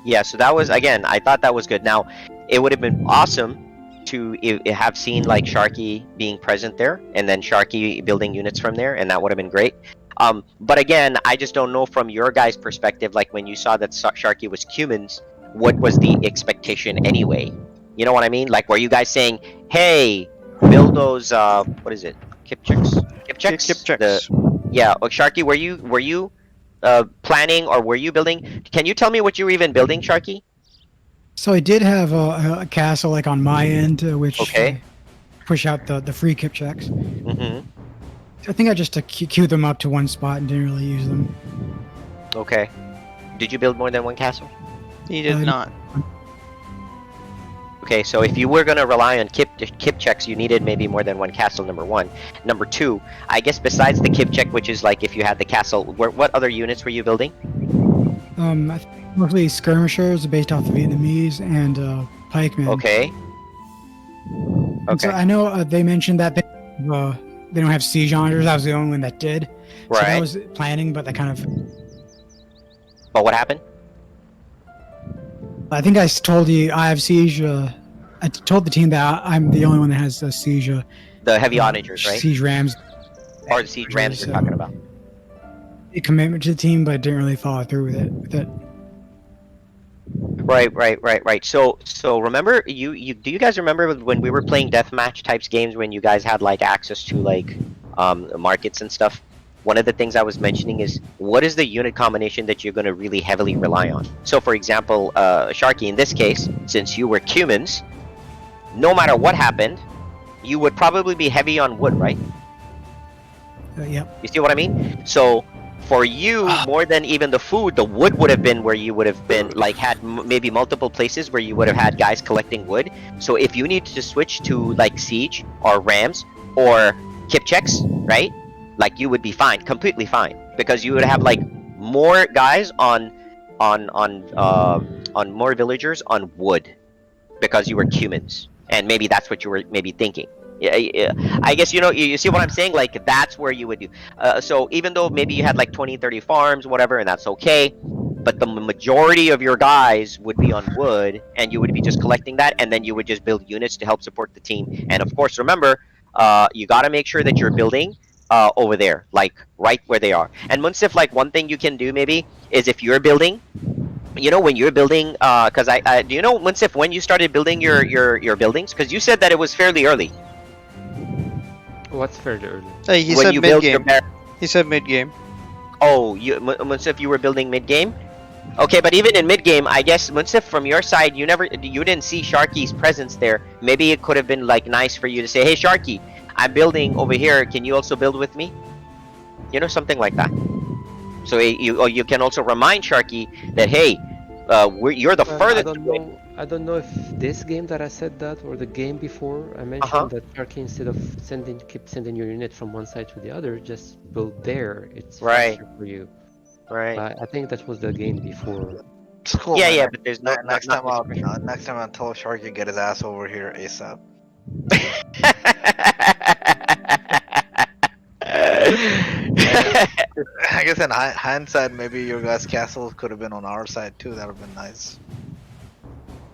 Yeah, so that was again. I thought that was good. Now, it would have been awesome to have seen like Sharky being present there, and then Sharky building units from there, and that would have been great. But again, I just don't know from your guys' perspective. Like when you saw that Sharky was Cumans, what was the expectation anyway? You know what I mean? Like, were you guys saying, "Hey, build those what is it? Kipchaks? Kip Kipchaks? The checks. yeah, Sharky, were you planning or were you building? Can you tell me what you were even building, Sharky? So I did have a castle like on my end, which Okay. push out the free kip checks. Mm-hmm. I think I just queued them up to one spot and didn't really use them. Okay. Did you build more than one castle? He did Uh, not. Okay, so if you were gonna rely on kip checks, you needed maybe more than one castle. Number one. Number two, I guess besides the kip check, which is like if you had the castle, what other units were you building? I think mostly skirmishers based off the Vietnamese and pikemen. Okay. And so Okay. I know they mentioned that they don't have siege honors. I was the only one that did. So that Right. was planning, but that kind of. But what happened? I think I told you I have siege. I told the team that I'm the only one that has a siege. The heavy onagers, right? Siege rams. Or the siege rams you're talking about? A commitment to the team, but didn't really follow through with it. Right. So remember you do you guys remember when we were playing deathmatch types games when you guys had like access to like markets and stuff? One of the things I was mentioning is what is the unit combination that you're going to really heavily rely on? So for example, Sharky, in this case, since you were Cumans, no matter what happened, you would probably be heavy on wood, right? Yep. You see what I mean? So for you, more than even the food, the wood would have been where you would have been like had maybe multiple places where you would have had guys collecting wood. So if you need to switch to like siege or rams or kipcheks, right? Like you would be fine, completely fine, because you would have like more guys on more villagers on wood because you were Cumans, and maybe that's what you were maybe thinking. Yeah, I guess you see what I'm saying. Like that's where you would do. So even though maybe you had like 20, 30 farms, whatever, and that's okay, but the majority of your guys would be on wood, and you would be just collecting that, and then you would just build units to help support the team. And of course, remember, you got to make sure that you're building over there, like right where they are. And Munsif, like one thing you can do maybe is if you're building. You know when you're building, because I do you know Munsif when you started building your buildings? Because you said that it was fairly early. What's fairly early? Hey, he When said you mid build your game. He said mid game. Oh, Munsif, you were building mid game. Okay, but even in mid game, I guess Munsif, from your side, you didn't see Sharky's presence there. Maybe it could have been like nice for you to say, "Hey, Sharky, I'm building over here. Can you also build with me?" You know, something like that. So you can also remind Sharky that, hey, you're the Well, furthest away. I don't know if this game that I said that or the game before I mentioned that Sharky, instead of keep sending your unit from one side to the other, just build there. It's Right. faster for you. Right. I think that was the game before. It's cool. Yeah, man. yeah, but there's Next not time much I'll pressure. next time I'll tell Sharky get his ass over here ASAP. I guess in hindsight, maybe your guys' castle could have been on our side too. That would have been nice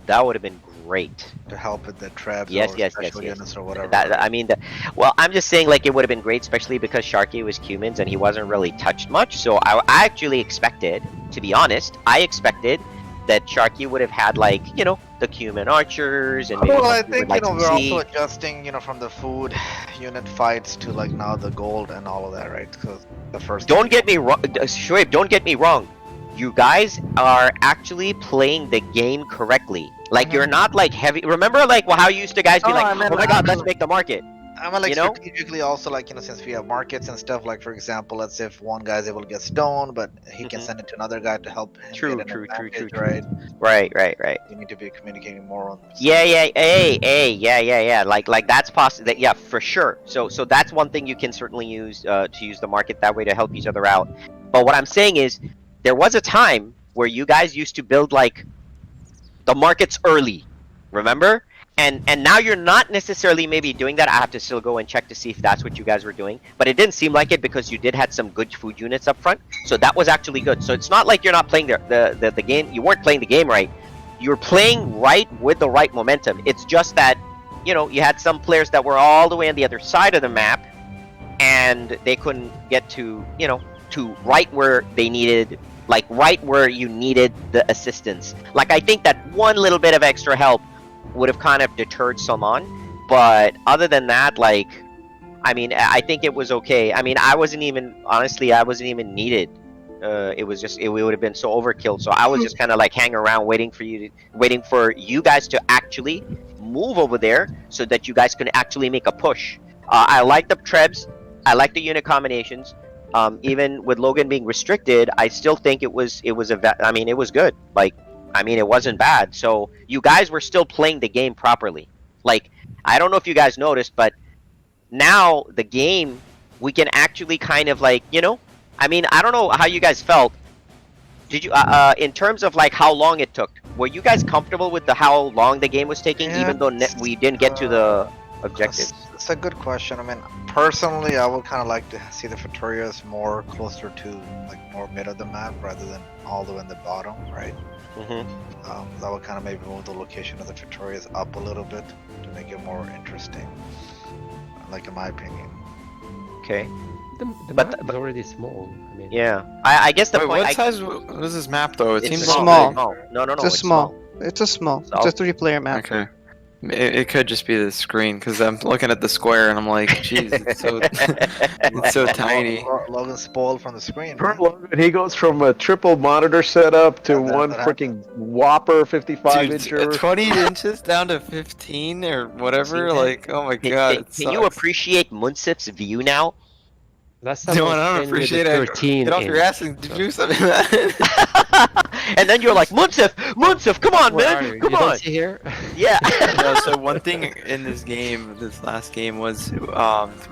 That would have been great. to help with the traps Yes, or yes, special yes. units or whatever. I mean, well, I'm just saying, like, it would have been great, especially because Sharky was Cumans and he wasn't really touched much. So I actually expected, to be honest, I expected that Sharky would have had, like, you know, the Cuman archers and maybe Well, I something think like some we're also siege. adjusting, from the food unit fights to like now the gold and all of that, right? Because the first. Don't get me wrong, Shoaib, don't get me wrong. You guys are actually playing the game correctly. Like, you're not like heavy. Remember, like, how you used to guys be No, like, I meant oh my god, let's make the market. I mean, like You know? strategically, also, like, since we have markets and stuff, like, for example, let's say if one guy's able to get stone, but he can Mhm. send it to another guy to help him True, get an true, true, true, advantage, true. right? Right, right, right. You need to be communicating more on Yeah, some. yeah, yeah. Like that's possible. That, yeah, for sure. So that's one thing you can certainly use to use the market that way to help each other out. But what I'm saying is, there was a time where you guys used to build like the markets early, remember? And now you're not necessarily maybe doing that. I have to still go and check to see if that's what you guys were doing. But it didn't seem like it because you did had some good food units up front. So that was actually good. So it's not like you're not playing the game. You weren't playing the game right. You're playing right with the right momentum. It's just that, you had some players that were all the way on the other side of the map and they couldn't get to right where they needed, like right where you needed the assistance. Like I think that one little bit of extra help would have kind of deterred someone, but other than that, like, I mean, I think it was okay. I mean, I wasn't even needed. It was just, it would have been so overkill. So I was just kind of like hanging around waiting for you guys to actually move over there so that you guys can actually make a push. I like the trebs. I like the unit combinations. Even with Logan being restricted, I still think it was I mean, it was good. Like, I mean, it wasn't bad. So you guys were still playing the game properly. Like, I don't know if you guys noticed, but now the game, we can actually kind of like, I mean, I don't know how you guys felt. Did you in terms of like how long it took, were you guys comfortable with how long the game was taking, Yeah, even though we didn't get to the objectives? It's a good question. I mean, personally, I would kind of like to see the Futurias more closer to like more mid of the map rather than all the way in the bottom, right? That would kind of maybe move the location of the Futurias up a little bit to make it more interesting, like in my opinion. Okay. The But- map is already small. I mean, Yeah, I guess the Wait, point. what size was this map though? It It's seems small. Big. No, It's a small. It's a small. It's a 3-player map. Okay. It could just be the screen because I'm looking at the square and I'm like, jeez, it's so tiny. Logan spoiled from the screen. Poor Man. Logan, he goes from a triple monitor setup to That's one what freaking Whopper 55 Dude, incher. 20 inches down to 15 or whatever. See that? Like, oh my god, it Can you sucks. appreciate Munsif's view now? last time No, I was I don't playing with appreciate the it. 13 Get off your inch, ass and so- do something. That. And then you're like, Munsif, come on, Where are man, you? come You on. don't see here? Yeah. No, so one thing in this last game was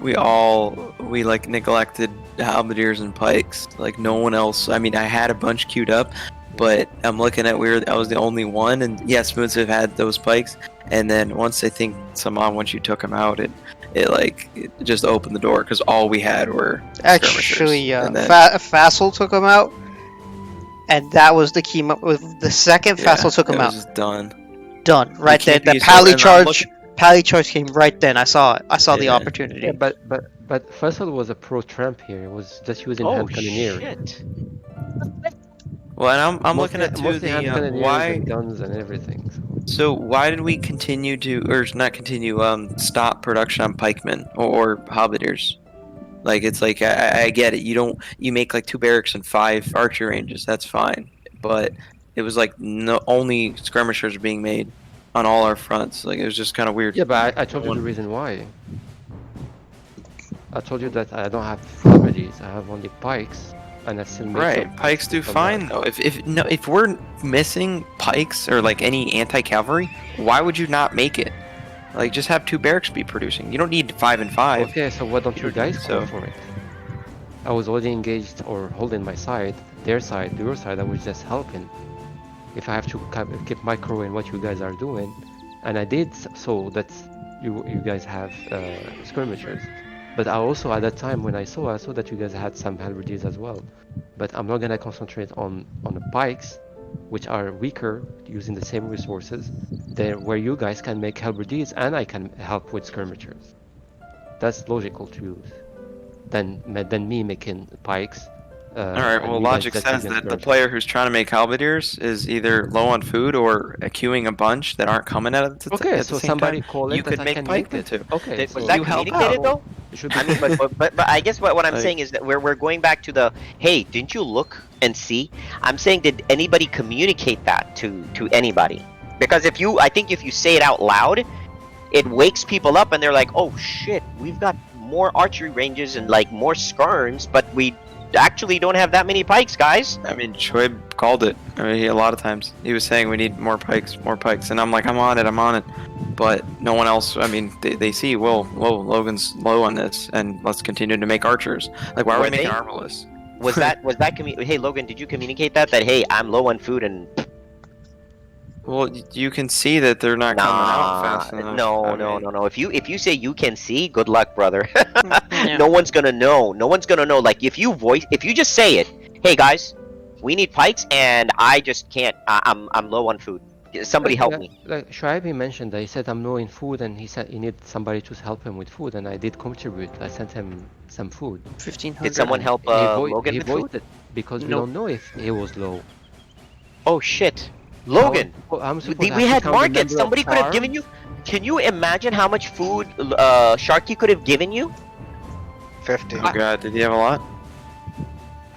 we like neglected halberdiers and pikes. Like no one else. I mean, I had a bunch queued up, but I'm looking at I was the only one. And yes, Moonsif had those pikes. And then once I think once you took them out, it just opened the door because all we had were Actually, skirmishers. And then- Fassel took him out, and that was the key. With the second Fassel took him it out. was just done. Done right there. can't The be so- pally and I'm charge. Pally charge came right then. I saw it. I saw the Yeah. opportunity. Yeah, but Faisal was a pro tramp here. He was just using Oh hand cannoneer. shit. Well, and I'm looking at too mostly hand the cannoneers why. and guns and everything. So why did we continue to, or not continue, stop production on pikemen or halberdiers? Like it's like I get it. You make like 2 barracks and 5 archer ranges. That's fine, but it was like only skirmishers being made on all our fronts. Like it was just kind of weird. Yeah, but I told you the reason why. I told you that I don't have halberdiers. I have only pikes, and I still make Right, some pikes do from fine that. though. If we're missing pikes or like any anti-cavalry, why would you not make it? Like just have 2 barracks be producing. You don't need 5 and 5. Okay, so why don't you guys So- go for it? I was already engaged or holding my side, their side, your side. I was just helping. If I have to keep micro in what you guys are doing, and I did so that you guys have skirmishers. But I also at that time when I saw that you guys had some halberdiers as well. But I'm not gonna concentrate on the pikes, which are weaker using the same resources, there where you guys can make halberdiers and I can help with skirmishers. That's logical to use. Than me making pikes. All right. and Well, you guys logic just says using that the skirmishers. player who's trying to make halberdiers is either low on food or queuing a bunch that aren't coming at the Okay, at so the same somebody time. call it You that could I make can pikemen it. too. Okay, Was so that you help communicated out. though? it should be I mean, but I guess what I'm Like- saying is that we're going back to the, hey, didn't you look and see? I'm saying, did anybody communicate that to anybody? Because I think if you say it out loud, it wakes people up, and they're like, "Oh shit, we've got more archery ranges and like more skarns, but we actually don't have that many pikes, guys." I mean, Shoaib called it. I mean, a lot of times he was saying we need more pikes, and I'm like, I'm on it. But no one else. I mean, they see, whoa, Logan's low on this, and let's continue to make archers. Like, why are Were we making they? arbalists? Was that hey Logan, did you communicate that hey, I'm low on food and Well, you can see that they're not coming out fast enough. no. If you say you can see, good luck, brother. Yeah. No one's gonna know. No one's gonna know. Like if you just say it, hey guys, we need pikes, and I just can't. I'm low on food. Somebody help me. Like Shoaib, he mentioned that he said I'm low in food, and he said he needs somebody to help him with food, and I did contribute. I sent him some food. 1,500. Did someone help Logan he with food? voiced it because we Nope. don't know if he was low. Oh shit, Logan. I'm supposed to We have to had count the markets. number of Somebody could have given you. Can you imagine how much food Sharky could have given you? 50. Oh god, did he have a lot?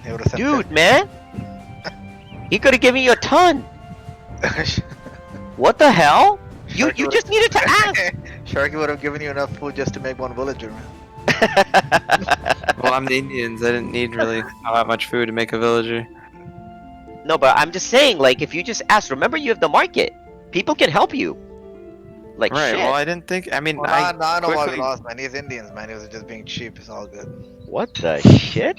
He would have said Dude, man. He could have given you a ton. 50. What the hell? You Sharky just needed to ask. Sharky would have given you enough food just to make one villager, man. Well, I'm the Indians. I didn't need really that much food to make a villager. No, but I'm just saying, like, if you just ask, remember you have the market. People can help you. Like, Right. shit. Well, I didn't think. I mean, Well, I now I know why we quickly. lost, man. He's Indians, man. He was just being cheap. It's all good. What the shit?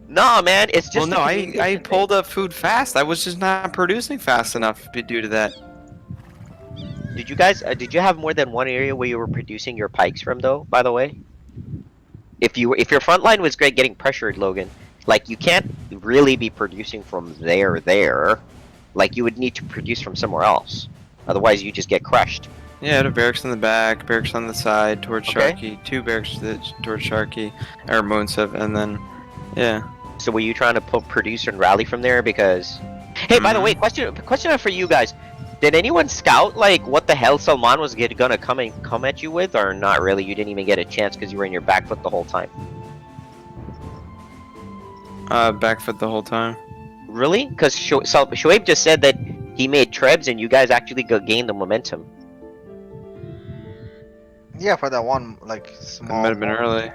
No, man, it's Well, just. no, a I communication pulled up food fast. I was just not producing fast enough due to that. thing. Did you guys? Did you have more than one area where you were producing your pikes from, though? By the way, if your front line was great getting pressured, Logan, like you can't really be producing from there. Like you would need to produce from somewhere else. Otherwise, you just get crushed. Yeah, the barracks in the back, barracks on the side towards Okay. Sharky, two barracks towards Sharky, or Moonsev, and then, yeah. So were you trying to produce and rally from there? Because, hey, by the way, question for you guys: did anyone scout like what the hell Salman was gonna come at you with, or not really? You didn't even get a chance because you were in your back foot the whole time. Back foot the whole time. Really? Because Shoaib just said that he made trebs and you guys actually gained the momentum. Yeah, for that one, like, It small. might have been early.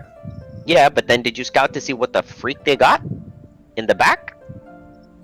Yeah, but then did you scout to see what the freak they got in the back?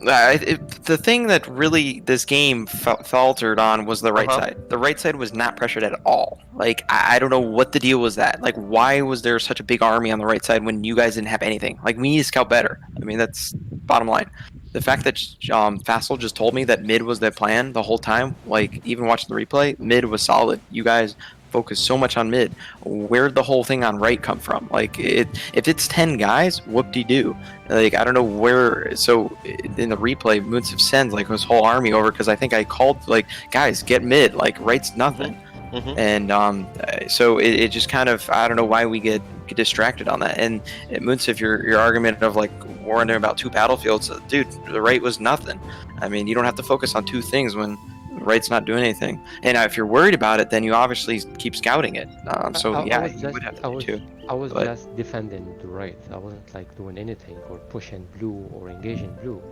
The thing that really this game faltered on was the right Uh-huh. side. The right side was not pressured at all. Like I don't know what the deal was that. Like why was there such a big army on the right side when you guys didn't have anything? Like we need to scout better. I mean that's bottom line. The fact that Fassel just told me that mid was the plan the whole time. Like even watching the replay, mid was solid. You guys focus so much on mid. Where'd the whole thing on right come from? Like if it's 10 guys, whoop-de-doo. Like I don't know where. So in the replay, Moonsif sends like his whole army over because I think I called like guys get mid. Like right's nothing. Mm-hmm. And so it just kind of I don't know why we get distracted on that. And Moonsif, your argument of like warning about two battlefields, dude, the right was nothing. I mean, you don't have to focus on two things when the right's not doing anything. And if you're worried about it, then you obviously keep scouting it. So yeah, you would have to do too. I was But- just defending the right. I wasn't like doing anything or pushing blue or engaging blue.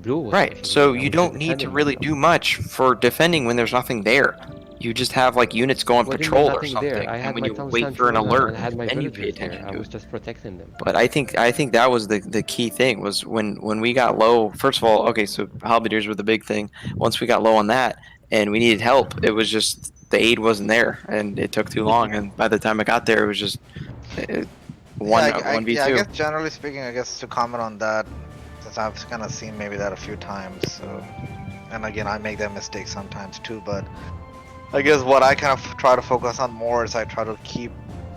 Blue was Right. pushing So me. I you was don't just need to defending really myself. do much for defending when there's nothing there. You just have like units go on What do you mean patrol or nothing something, there? I and had when my you town wait for an central alert, and I had my then you pay villagers there. attention I to was it. just protecting them. But I think that was the key thing was when we got low. First of all, okay, so halberdiers were the big thing. Once we got low on that and we needed help, it was just the aid wasn't there, and it took too long. And by the time I got there, it was just one v Yeah, I two. guess generally speaking, I guess to comment on that, since I've kind of seen maybe that a few times. So, and again, I make that mistake sometimes too. But I guess what I kind of try to focus on more is I try to keep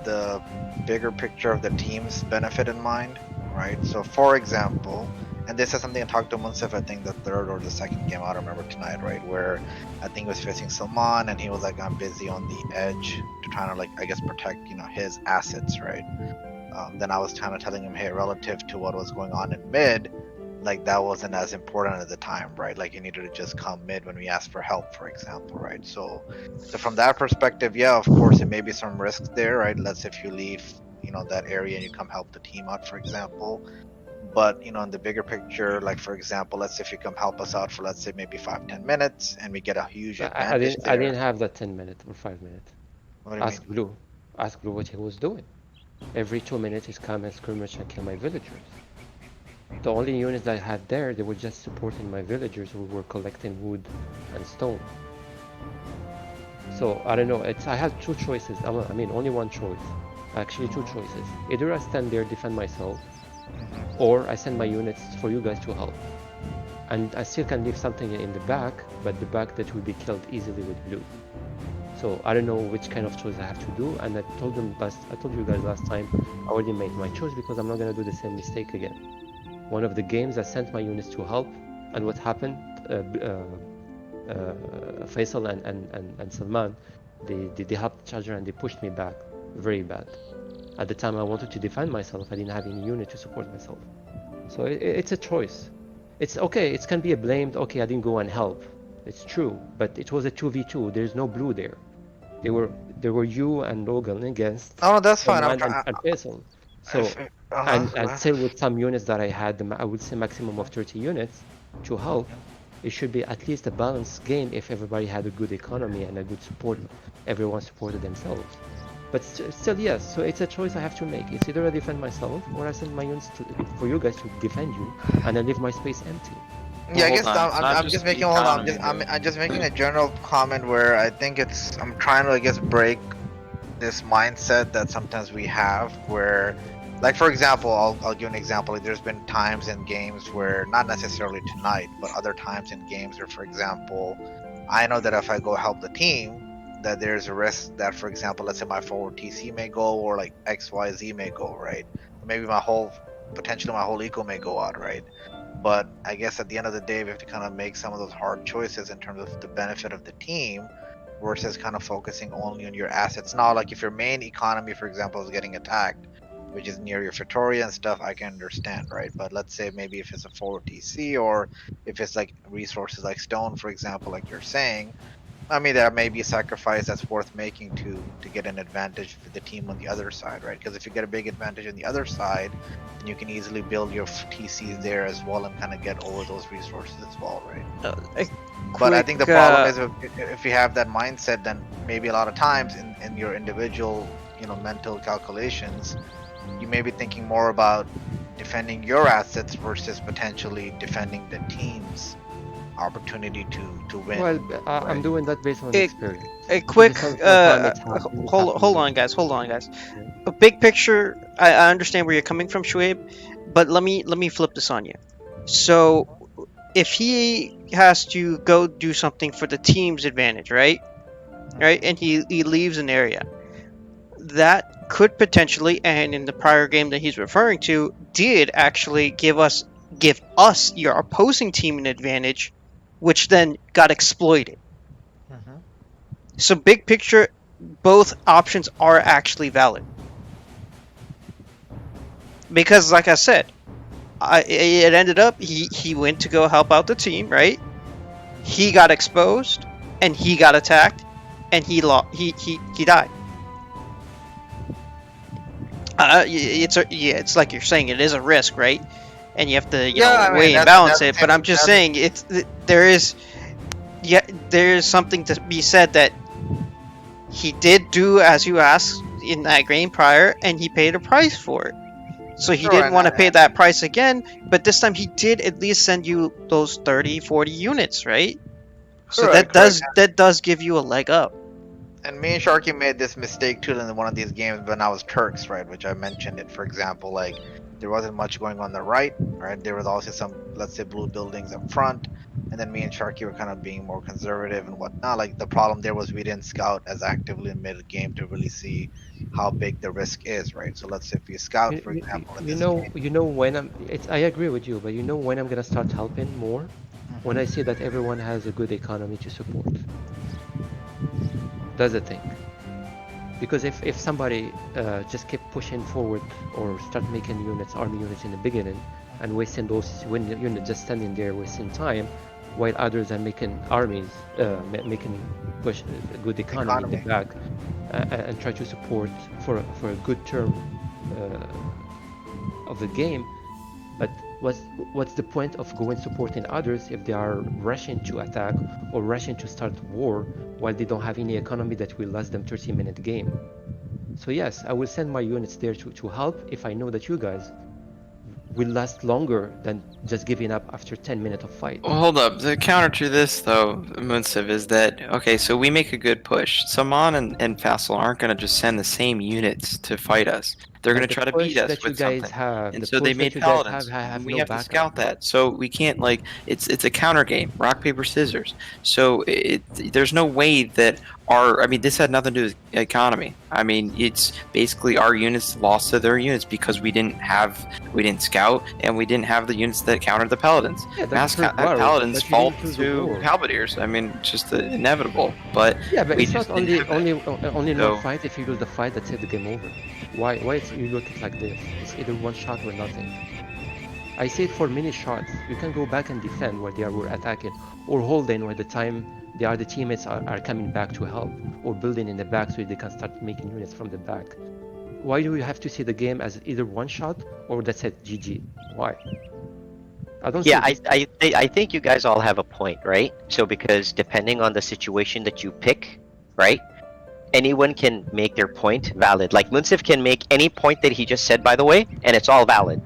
the bigger picture of the team's benefit in mind, right? So, for example, and this is something I talked to Munsif, I think the third or the second game, I don't remember tonight, right? Where I think he was facing Salman and he was like, I'm busy on the edge to trying to like, I guess, protect, his assets, right? Then I was kind of telling him, hey, relative to what was going on in mid, like that wasn't as important at the time, right? Like you needed to just come mid when we asked for help, for example, right? So from that perspective, yeah, of course, there may be some risks there, right? Let's if you leave, that area and you come help the team out, for example. But in the bigger picture, like for example, let's say if you come help us out for let's say maybe 5-10 minutes, and we get a huge advantage I there. didn't have that 10 minutes or 5 minutes. What do you mean? Ask Blue what he was doing. Every 2 minutes he's come and skirmish and kill my villagers. The only units that I had there, they were just supporting my villagers who were collecting wood and stone. So I don't know. I had two choices. I mean, only one choice. Actually, two choices. Either I stand there, defend myself, or I send my units for you guys to help. And I still can leave something in the back, but the back that will be killed easily with blue. So I don't know which kind of choice I have to do. And I told you guys last time, I already made my choice because I'm not gonna do the same mistake again. One of the games I sent my units to help, and what happened? Faisal and Salman, they helped the charger and they pushed me back, very bad. At the time I wanted to defend myself, I didn't have any unit to support myself. So it's a choice. It's okay, it can be blamed, okay, I didn't go and help. It's true, but it was a 2v2, there's no blue there. There were you and Logan against. Oh, no, that's fine. And Faisal. So, and still with some units that I had, I would say maximum of 30 units to help. It should be at least a balanced game if everybody had a good economy and a good support. Everyone supported themselves. But still, yes, so it's a choice I have to make. It's either I defend myself or I send my units for you guys to defend you and I leave my space empty. Yeah, I guess I'm just making I'm just making a general comment where I think I'm trying to, I guess, break this mindset that sometimes we have where, like for example, I'll give an example. Like, there's been times in games where, not necessarily tonight, but other times in games where, for example, I know that if I go help the team, that there's a risk that, for example, let's say my forward TC may go, or like XYZ may go, right? Maybe potentially my whole eco may go out, right? But I guess at the end of the day, we have to kind of make some of those hard choices in terms of the benefit of the team versus kind of focusing only on your assets. Now, like if your main economy, for example, is getting attacked, which is near your Victoria and stuff, I can understand, right? But let's say maybe if it's a forward TC, or if it's like resources like stone, for example, like you're saying, I mean, there may be a sacrifice that's worth making to get an advantage for the team on the other side, right? Because if you get a big advantage on the other side, then you can easily build your TCs there as well and kind of get over those resources as well, right? But I think the problem is if you have that mindset, then maybe a lot of times in your individual, mental calculations, you may be thinking more about defending your assets versus potentially defending the team's opportunity to win. Well, right? I'm doing that based on experience. A quick hold on guys. A big picture, I understand where you're coming from, Shuaib, but let me flip this on you. So if he has to go do something for the team's advantage, right, and he leaves an area, that could potentially, and in the prior game that he's referring to, did actually give us your opposing team an advantage, which then got exploited. So big picture, both options are actually valid. Because like I said, it ended up he went to go help out the team, right? He got exposed and he got attacked and he died. It's like you're saying, it is a risk, right? And you have to weigh and balance it. But I'm just saying there is something to be said that he did do as you asked in that game prior, and he paid a price for it. So he didn't want to pay that price again, but this time he did at least send you those 30, 40 units, right? So that does give you a leg up. And me and Sharky made this mistake too in one of these games when I was Turks, right? Which I mentioned it, for example, like there wasn't much going on the right? There was also some, let's say, blue buildings up front, and then me and Sharky were kind of being more conservative and whatnot. Like the problem there was we didn't scout as actively in mid game to really see how big the risk is, right? So let's say if you scout, for example, when I agree with you, but when I'm gonna start helping more, when I see that everyone has a good economy to support. That's the thing. Because if somebody just keep pushing forward or start making army units in the beginning, and wasting those units just standing there wasting time, while others are making armies, making push a good economy in the back, and try to support for a good term of the game, but What's what's the point of going supporting others if they are rushing to attack or rushing to start war while they don't have any economy that will last them 30-minute game? So yes, I will send my units there to help if I know that you guys will last longer than just giving up after 10 minutes of fight. Well, hold up. The counter to this, though, Munsiv, is that okay? So we make a good push. Saman and Fassel aren't going to just send the same units to fight us. They're going But to the try to push beat us that you with guys something. have, And the so they push that made you guys paladins. have We no have to backup. scout that. So we can't like it's a counter game, rock paper scissors. So there's no way that I mean, this had nothing to do with economy. I mean, it's basically our units lost to their units because we didn't scout and we didn't have the units that countered the paladins. Yeah, that's Mass the first battle, paladins but you fall didn't choose the to war. halberdiers. I mean, it's just inevitable. But Yeah, but we it's just not didn't have that. only in So- one fight. If you lose the fight, that's it, the game over. Why you look at it like this? It's either one shot or nothing. I say it for many shots. You can go back and defend where they were attacking, or holding where the teammates are coming back to help, or building in the back so they can start making units from the back. Why do you have to see the game as either one shot or that's it, GG? Why? I don't Yeah, see. I think you guys all have a point, right? So because depending on the situation that you pick, right? Anyone can make their point valid. Like Munsif can make any point that he just said, by the way, and it's all valid.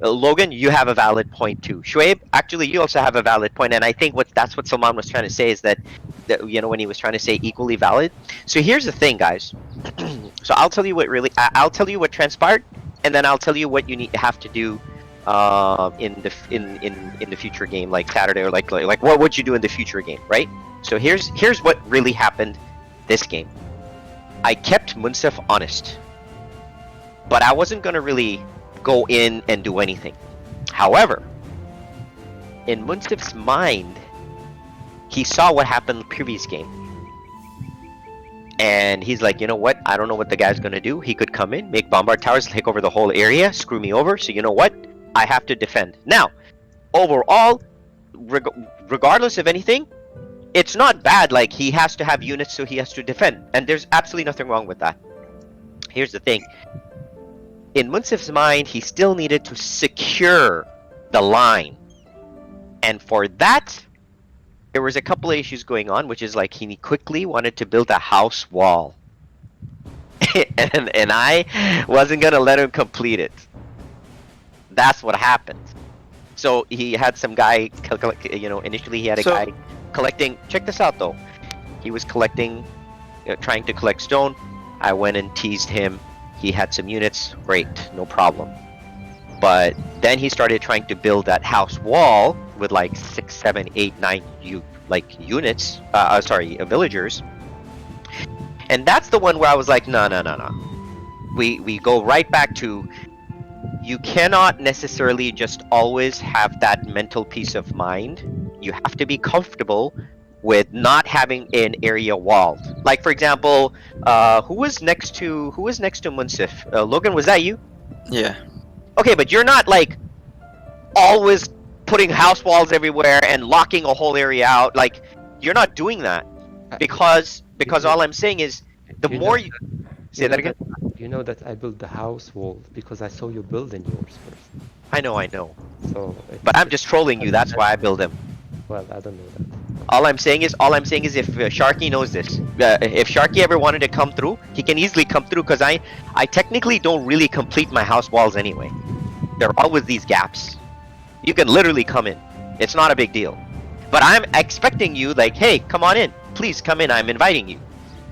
Logan, you have a valid point too. Shuaib, actually, you also have a valid point, and I think that's what Salman was trying to say is that when he was trying to say equally valid. So here's the thing, guys. So I'll tell you I'll tell you what transpired, and then I'll tell you what you have to do in the future game, like Saturday, or like what would you do in the future game, right? So here's what really happened this game. I kept Munsif honest, but I wasn't gonna really go in and do anything. However, in Munsif's mind, he saw what happened the previous game, and he's like, you know what? I don't know what the guy's gonna do. He could come in, make bombard towers, take over the whole area, screw me over. So you know what? I have to defend. Now, overall, regardless of anything, it's not bad. Like, he has to have units, so he has to defend, and there's absolutely nothing wrong with that. Here's the thing. In Munsif's mind, he still needed to secure the line. And for that, there was a couple of issues going on, which is like he quickly wanted to build a house wall. and I wasn't going to let him complete it. That's what happened. So he had some guy, initially he had a guy collecting. Check this out, though. He was collecting, trying to collect stone. I went and teased him. He had some units. Great, no problem. But then he started trying to build that house wall with like 6, 7, 8, 9 units. Villagers. And that's the one where I was like, no. We go right back to, you cannot necessarily just always have that mental peace of mind. You have to be comfortable with not having an area walled. Like, for example, who was next to Munsif? Logan, was that you? Yeah. Okay, but you're not like always putting house walls everywhere and locking a whole area out. Like, you're not doing that because all I'm saying is the more you say that again. You know that I built the house wall because I saw you building yours first. I know. So. But I'm just trolling you. That's why I build them. Well, I don't know that. All I'm saying is if Sharky knows this, if Sharky ever wanted to come through, he can easily come through because I technically don't really complete my house walls anyway. There are always these gaps. You can literally come in. It's not a big deal. But I'm expecting you, like, hey, come on in. Please come in. I'm inviting you.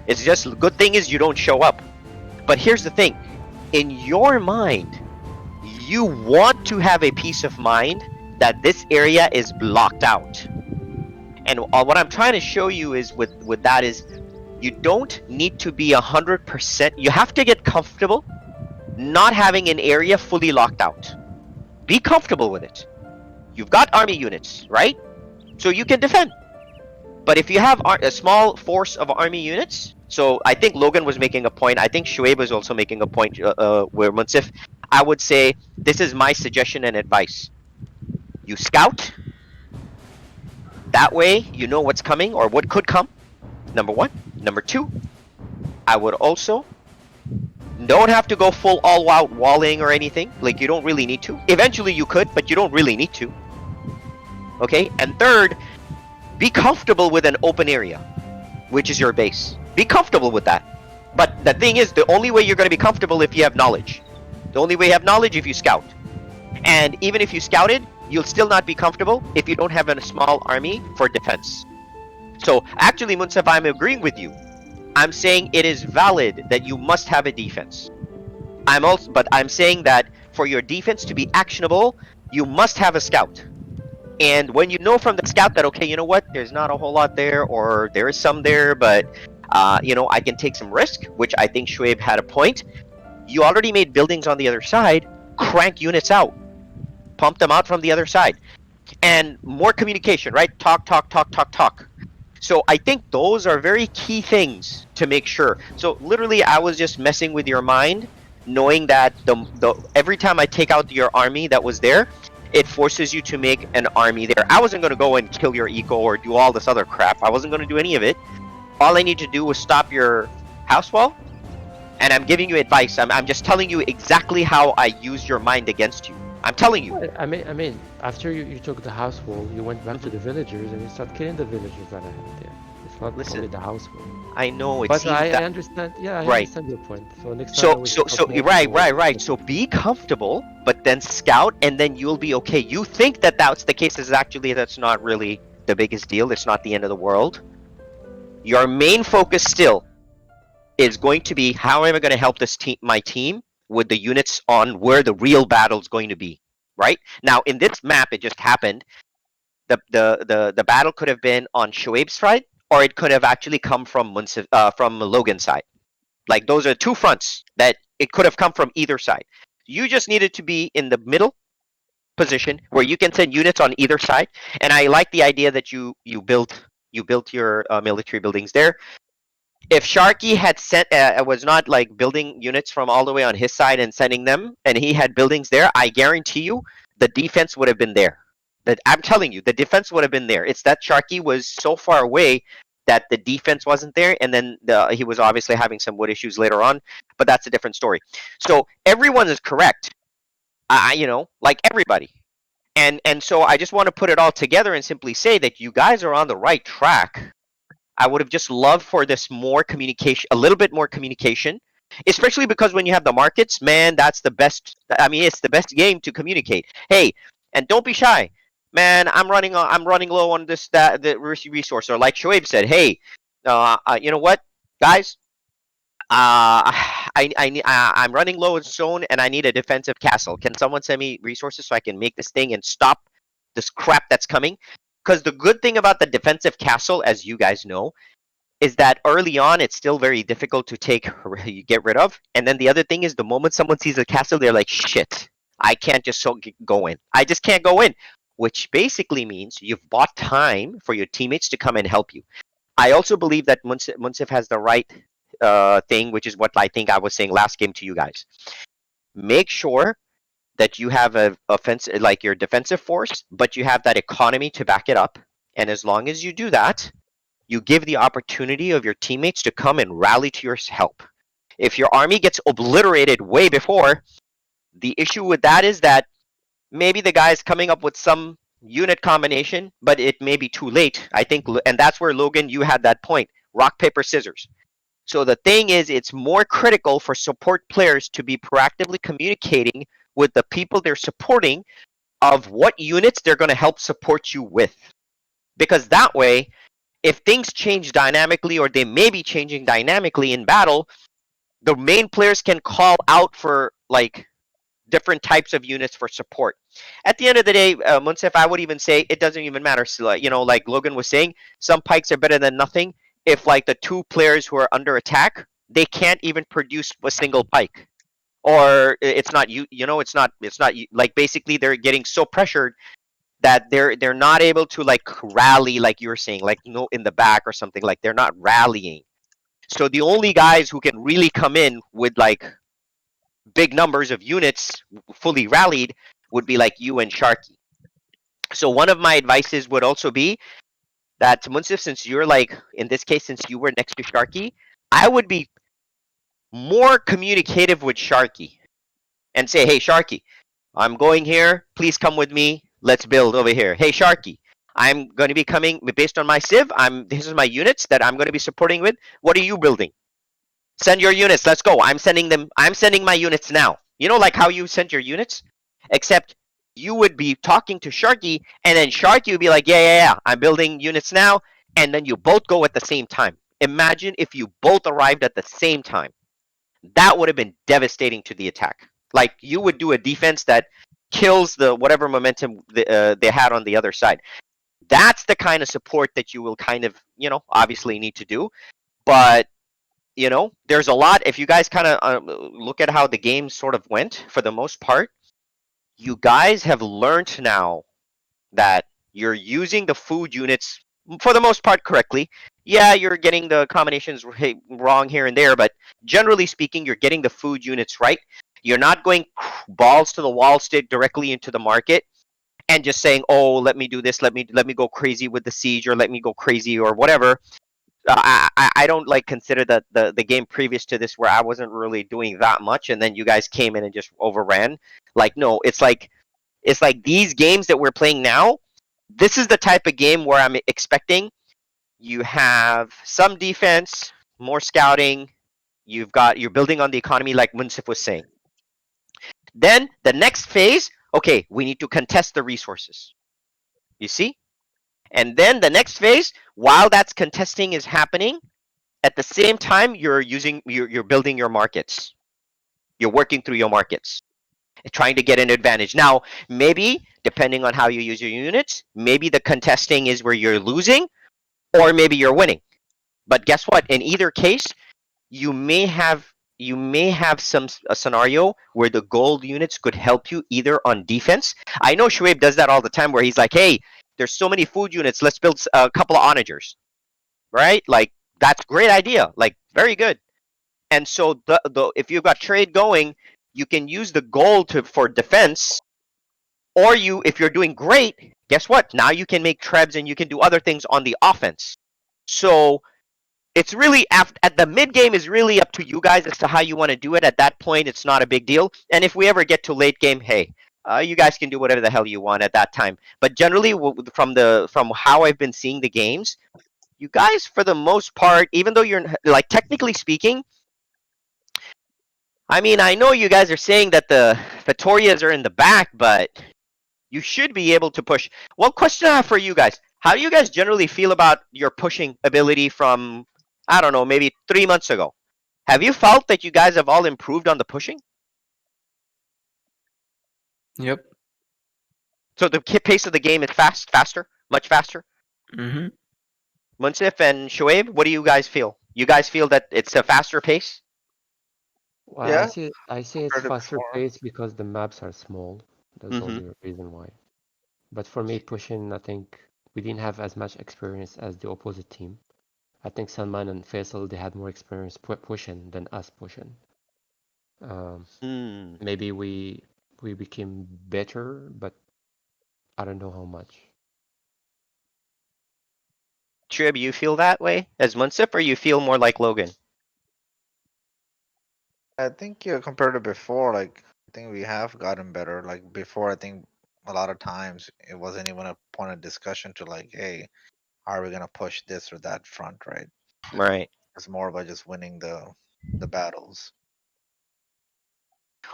It's just, the good thing is you don't show up. But here's the thing. In your mind, you want to have a peace of mind that this area is blocked out. And what I'm trying to show you is with that is, you don't need to be 100%. You have to get comfortable not having an area fully locked out. Be comfortable with it. You've got army units, right? So you can defend. But if you have a small force of army units, so I think Logan was making a point. I think Shuaib was also making a point where Munsif, I would say, this is my suggestion and advice. You scout. That way, you know what's coming or what could come. Number one. Number two, I would also don't have to go full all out walling or anything. Like, you don't really need to. Eventually you could, but you don't really need to. Okay? And third, be comfortable with an open area, which is your base. Be comfortable with that. But the thing is, the only way you're going to be comfortable if you have knowledge. The only way you have knowledge if you scout. And even if you scouted, you'll still not be comfortable if you don't have a small army for defense. So actually, Munsef, I'm agreeing with you. I'm saying it is valid that you must have a defense. But I'm saying that for your defense to be actionable, you must have a scout. And when you know from the scout that, okay, you know what, there's not a whole lot there, or there is some there, but I can take some risk, which I think Shoaib had a point. You already made buildings on the other side, crank units out, pump them out from the other side. And more communication, right? Talk. So I think those are very key things to make sure. So literally, I was just messing with your mind, knowing that every time I take out your army that was there, it forces you to make an army there. I wasn't going to go and kill your eco or do all this other crap. I wasn't going to do any of it. All I need to do was stop your house wall, and I'm giving you advice. I'm just telling you exactly how I use your mind against you. I'm telling you. I mean, after you took the house wall, you went back to the villagers and you started killing the villagers that I had there. It's not only the house wall. I know, but I understand. Yeah, I understand your point. So next time. Right. So be comfortable, but then scout, and then you'll be okay. You think that that's the case? That's not really the biggest deal. It's not the end of the world. Your main focus still is going to be, how am I going to help my team with the units on where the real battle is going to be, right? Now, in this map, it just happened. The battle could have been on Shoaib's side, or it could have actually come from Logan's side. Like, those are two fronts that it could have come from either side. You just needed to be in the middle position where you can send units on either side. And I like the idea that you built your military buildings there. If Sharky had was not like building units from all the way on his side and sending them, and he had buildings there, I guarantee you the defense would have been there. I'm telling you, the defense would have been there. It's that Sharky was so far away that the defense wasn't there, and then he was obviously having some wood issues later on, but that's a different story. So everyone is correct, like everybody. And so I just want to put it all together and simply say that you guys are on the right track. I would have just loved for this more communication, a little bit more communication, especially because when you have the markets, man, that's the best. I mean, it's the best game to communicate. Hey, and don't be shy, man. I'm running low on the resource. Or like Shoaib said, hey, you know what, guys? I'm running low in zone and I need a defensive castle. Can someone send me resources so I can make this thing and stop this crap that's coming? Because the good thing about the defensive castle, as you guys know, is that early on it's still very difficult to get rid of. And then the other thing is, the moment someone sees a castle, they're like, shit, I can't just go in. I just can't go in. Which basically means you've bought time for your teammates to come and help you. I also believe that Munsif has the right thing, which is what I think I was saying last game to you guys. Make sure that you have like your defensive force, but you have that economy to back it up. And as long as you do that, you give the opportunity of your teammates to come and rally to your help. If your army gets obliterated way before, the issue with that is that maybe the guy's coming up with some unit combination, but it may be too late, I think. And that's where, Logan, you had that point. Rock, paper, scissors. So the thing is, it's more critical for support players to be proactively communicating with the people they're supporting of what units they're going to help support you with. Because that way, if things change dynamically, or they may be changing dynamically in battle, the main players can call out for like different types of units for support. At the end of the day, Munsif, I would even say it doesn't even matter. So, like Logan was saying, some pikes are better than nothing. If like the two players who are under attack, they can't even produce a single pike, or it's not it's not like, basically they're getting so pressured that they're not able to like rally, like you were saying, like in the back or something, like they're not rallying. So the only guys who can really come in with like big numbers of units fully rallied would be like you and Sharky. So one of my advices would also be that, Munsif, since you're like, in this case, since you were next to Sharky, I would be more communicative with Sharky and say, hey, Sharky, I'm going here. Please come with me. Let's build over here. Hey, Sharky, I'm going to be coming based on my civ. This is my units that I'm going to be supporting with. What are you building? Send your units. Let's go. I'm sending my units now. You know, like how you sent your units? Except you would be talking to Sharky, and then Sharky would be like, yeah. I'm building units now. And then you both go at the same time. Imagine if you both arrived at the same time. That would have been devastating to the attack. Like, you would do a defense that kills the whatever momentum they had on the other side. That's the kind of support that you will kind of, obviously need to do. But there's a lot. If you guys kind of look at how the game sort of went for the most part, you guys have learned now that you're using the food units for the most part correctly. Yeah, you're getting the combinations wrong here and there, but generally speaking, you're getting the food units right. You're not going balls to the wall stick directly into the market and just saying, "Oh, let me do this. Let me go crazy with the siege, or let me go crazy, or whatever." I don't like consider that the game previous to this where I wasn't really doing that much, and then you guys came in and just overran. Like, no, it's like these games that we're playing now. This is the type of game where I'm expecting you have some defense, more scouting. You're building on the economy, like Munsif was saying. Then the next phase, okay, we need to contest the resources. You see? And then the next phase, while that's contesting is happening, at the same time you're building your markets. You're working through your markets, trying to get an advantage. Now, maybe depending on how you use your units, maybe the contesting is where you're losing, or maybe you're winning. But guess what? In either case, you may have a scenario where the gold units could help you either on defense. I know Shuaib does that all the time, where he's like, "Hey, there's so many food units. Let's build a couple of onagers." Right? Like, that's a great idea. Like, very good. And so if you've got trade going, you can use the gold for defense, or if you're doing great, guess what? Now you can make trebs and you can do other things on the offense. So it's really at the mid game is really up to you guys as to how you want to do it. At that point, it's not a big deal. And if we ever get to late game, hey, you guys can do whatever the hell you want at that time. But generally, from how I've been seeing the games, you guys, for the most part, even though you're like technically speaking, I mean, I know you guys are saying that the Vittorias are in the back, but you should be able to push. One question I have for you guys: how do you guys generally feel about your pushing ability from, I don't know, maybe 3 months ago? Have you felt that you guys have all improved on the pushing? Yep. So the pace of the game is faster, much faster? Mm-hmm. Munsif and Shoaib, what do you guys feel? You guys feel that it's a faster pace? Well, Yeah, I say it's compared to faster before. paced because the maps are small. That's the Mm-hmm. only reason why. But for me, pushing, I think we didn't have as much experience as the opposite team. I think Salman and Faisal, they had more experience pushing than us pushing. Maybe we became better, but I don't know how much. Trib, you feel that way as Munsif, or you feel more like Logan? I think compared to before, like I think we have gotten better. Like before, I think a lot of times it wasn't even a point of discussion to like, hey, how are we gonna push this or that front, right? Right. It's more about just winning the battles.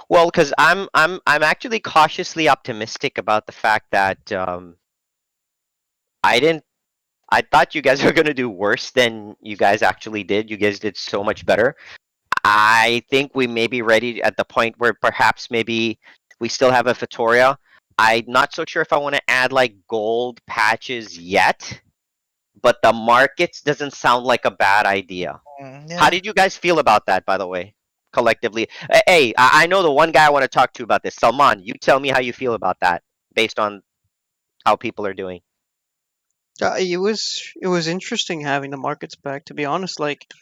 Well, because I'm actually cautiously optimistic about the fact that I didn't. I thought you guys were gonna do worse than you guys actually did. You guys did so much better. I think we may be ready at the point where perhaps maybe we still have a Fatoria. I'm not so sure if I want to add like gold patches yet, but the markets doesn't sound like a bad idea. How Yeah, did you guys feel about that, by the way, collectively? Hey, I know the one guy I want to talk to about this. Salman, you tell me how you feel about that based on how people are doing. It was interesting having the markets back. To be honest, like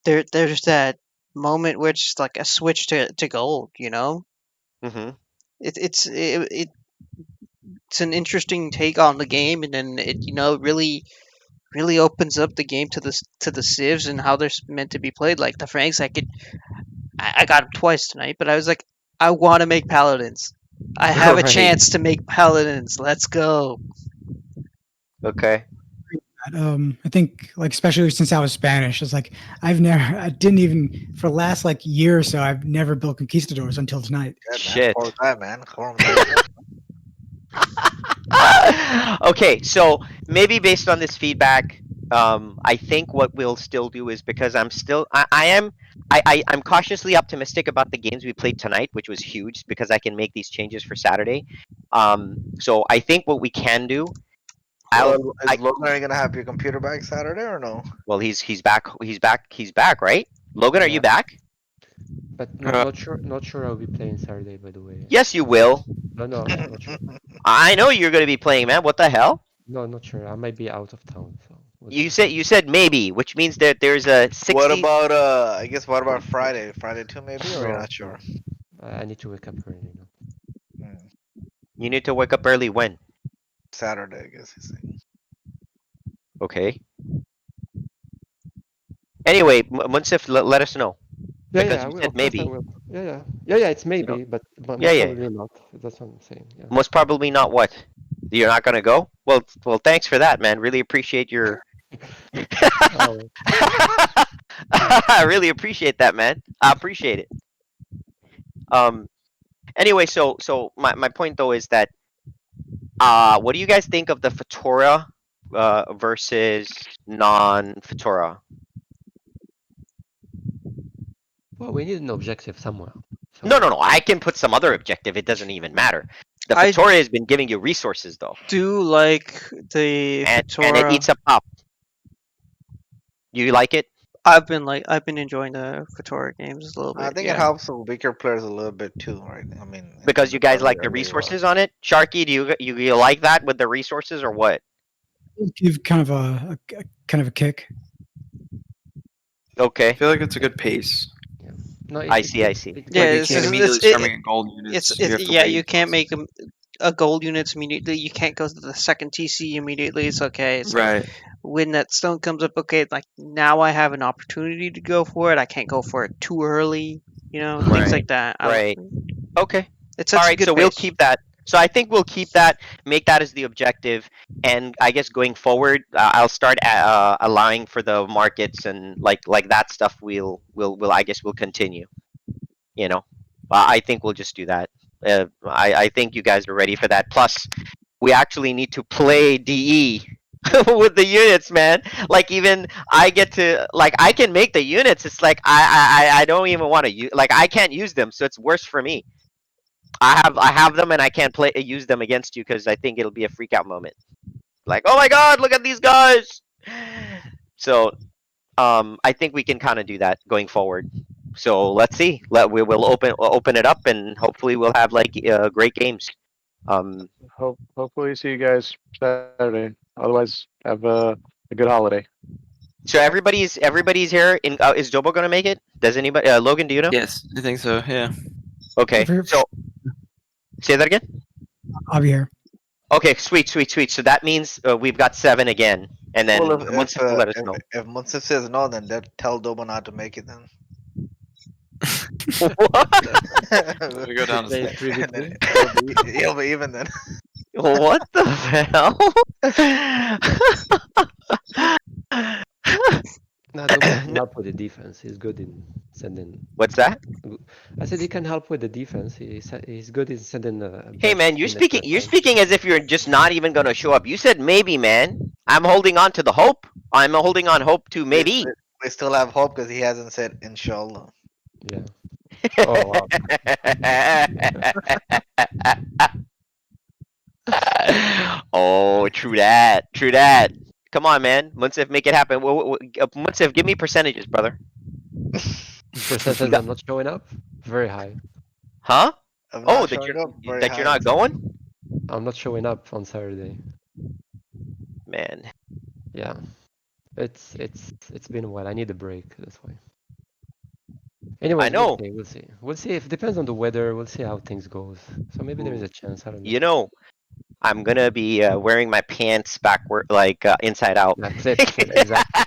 there's that moment where it's just like a switch to gold. Mm-hmm. It's an interesting take on the game, and then it really really opens up the game to the civs and how they're meant to be played. Like the Franks, I got them twice tonight, but I was like, I want to make paladins. I have a Right. chance to make paladins. Let's go. Okay. I think like especially since I was Spanish, it's like I didn't even for the last like year or so, I've never built conquistadors until tonight. Yeah, man. Shit. Forward that, man. Forward that. Okay, so maybe based on this feedback, I think what we'll still do is because I'm cautiously optimistic about the games we played tonight, which was huge because I can make these changes for Saturday. So I think what we can do, Is Logan, are you gonna have your computer back Saturday or no? well, he's back, right? Logan, are you Yeah. back? But not sure I'll be playing Saturday, by the way. Yes, you will. No, not sure. I know you're gonna be playing, man. What the hell? No, not sure. I might be out of town, so we'll You see. said maybe, which means that there's a 60. What about I guess what about Friday? Friday too maybe, or you're No, not sure? I need to wake up early. You need to wake up early when? Saturday, I guess he's saying. Okay. Anyway, Munsif, let us know. Yeah, Because yeah, I you will. said Of course I maybe. will. Yeah, it's maybe, but Yeah, most yeah. probably not. That's what I'm saying. Yeah. Most probably not what? You're not gonna go? Well, thanks for that, man. Really appreciate your. Oh, I really appreciate that, man. I appreciate it. Anyway, so my point though is that what do you guys think of the Fetora versus non-Fetora? well, we need an objective somewhere. So No. I can put some other objective. It doesn't even matter. The I Fetora has been giving you resources though, do like the and it Fetora. eats up pop. You like it? I've been enjoying the Fetora games a little I bit. think Yeah. it helps the weaker players a little bit too, right? I mean, in Because terms you of guys like the early resources on it. Sharky, do you like that with the resources or what? Give kind of a kick. I Okay, feel like it's a good pace. no, I see. Like Yeah, you it's can't it's immediately it's, start it, making gold units. it's You have to yeah. wait. You can't make a gold units immediately. You can't go to the second TC immediately. It's okay. It's like Right. when that stone comes up, okay, like now I have an opportunity to go for it. I can't go for it too early. You know, things Right. like that. right. Okay. It All sets a right, good so we'll pace. keep that. So I think we'll keep that, make that as the objective, and I guess going forward, I'll start allowing for the markets and like that stuff. We'll I guess we'll continue. You know, I think we'll just do that. I think you guys are ready for that. Plus, we actually need to play DE with the units, man. Like even I get to like I can make the units. It's like I don't even want to use like I can't use them, so it's worse for me. I have them and I can't use them against you because I think it'll be a freak out moment. Like, oh my god, look at these guys. So I think we can kind of do that going forward. So let's see. We will open it up and hopefully we'll have like great games. Hopefully see you guys Saturday. Otherwise, have a good holiday. So everybody's here. Is Jobo gonna make it? Does anybody? Logan, do you know? Yes, I think so. Yeah. Okay. So say that again. I'll be here. Okay, sweet. So that means we've got 7 again, and then Well, once will let us know. if Munsif says no, then tell Dobo not to make it then. What? We go down to Play six. it And then 3v3. he'll be even then. What the hell? No, Dobo can help with the defense. He's good in sending. What's that? I said he can help with the defense. He's good in sending. Hey man, you're in the front you're line. speaking as if you're just not even gonna show up. You said maybe, man. I'm holding on to the hope. I'm holding on hope to maybe. We still have hope because he hasn't said inshallah. Yeah. Oh wow. Oh, true that. True that. Come on, man. Munsif, make it happen. Munsif, give me percentages, brother. Percentage I'm not showing up. Very high. Huh? I'm Oh, not that showing up very you're high. not going? I'm not showing up on Saturday. Man. Yeah. It's been a while. I need a break. That's why. Anyway, I know. We'll see. We'll see. If it depends on the weather, we'll see how things goes. So maybe there is a chance. I don't know. You know, I'm gonna be wearing my pants backward, like inside out. Yeah, flip, exactly.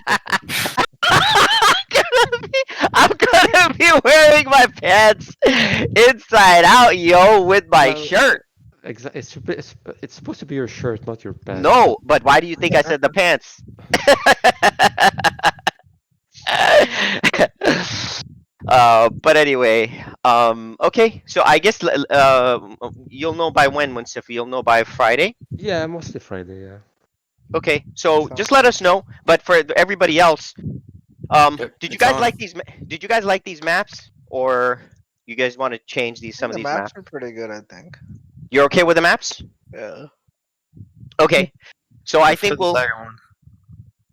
I'm gonna be wearing my pants inside out, yo, with my Well, shirt. it's supposed to be your shirt, not your pants. No, but why do you think I said the pants? But anyway, okay. So I guess you'll know by when, Munsif? You'll know by Friday. Yeah, mostly Friday. Yeah. Okay, so Sounds just let good. us know. But for everybody else, Yep, did you it's guys on. like these? Did you guys like these maps, or you guys want to change I these think some of the these maps maps? are pretty good. I think. You're okay with the maps? Yeah. Okay, so I Prefer think the we'll second one.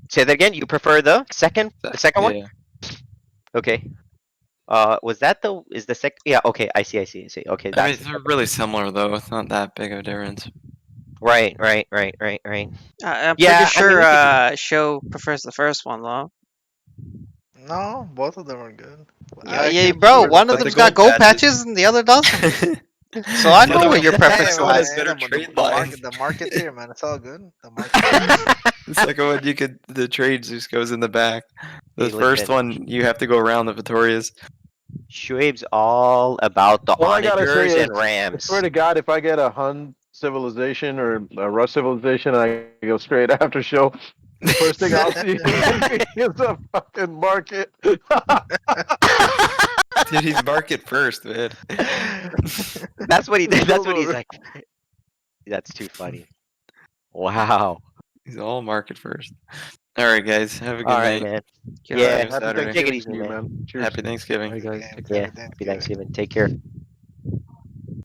say that again. You prefer the second one? Yeah. Okay. Was that the is the sec? Yeah. Okay. I see. Okay, I mean, that's they're really similar though. It's not that big of a difference. right. I'm pretty Yeah. I mean, sure we could do that. Show prefers the first one, though. No, both of them are good. Yeah, I yeah, actually bro. prefer the One of But the them's first one. got gold gold patches. patches and the other doesn't. So I The know other what one- your Hey, preference one has lies. better man, trade line. the market's here, man. It's all good. The market's here. The second one, the trade just goes in the back. The Hey, first listen. one, you have to go around the Victorias. Shuaib's all about the All I gotta say onagers is, and I swear rams. to God, if I get a Hun civilization or a Rush civilization, and I go straight after show. The first thing I'll see is a fucking market. Dude, he's market first, man. That's what he did. That's what he's Over. like. That's too funny. Wow. He's all market first. All right, guys. Have a good All right, night. man. Good Yeah. night. Happy Saturday. Take it Thanksgiving easy, to you, man. man. Cheers. Happy Thanksgiving. Alright, guys. Game, Take Yeah. care. happy Happy Thanksgiving. Thanksgiving. Take care.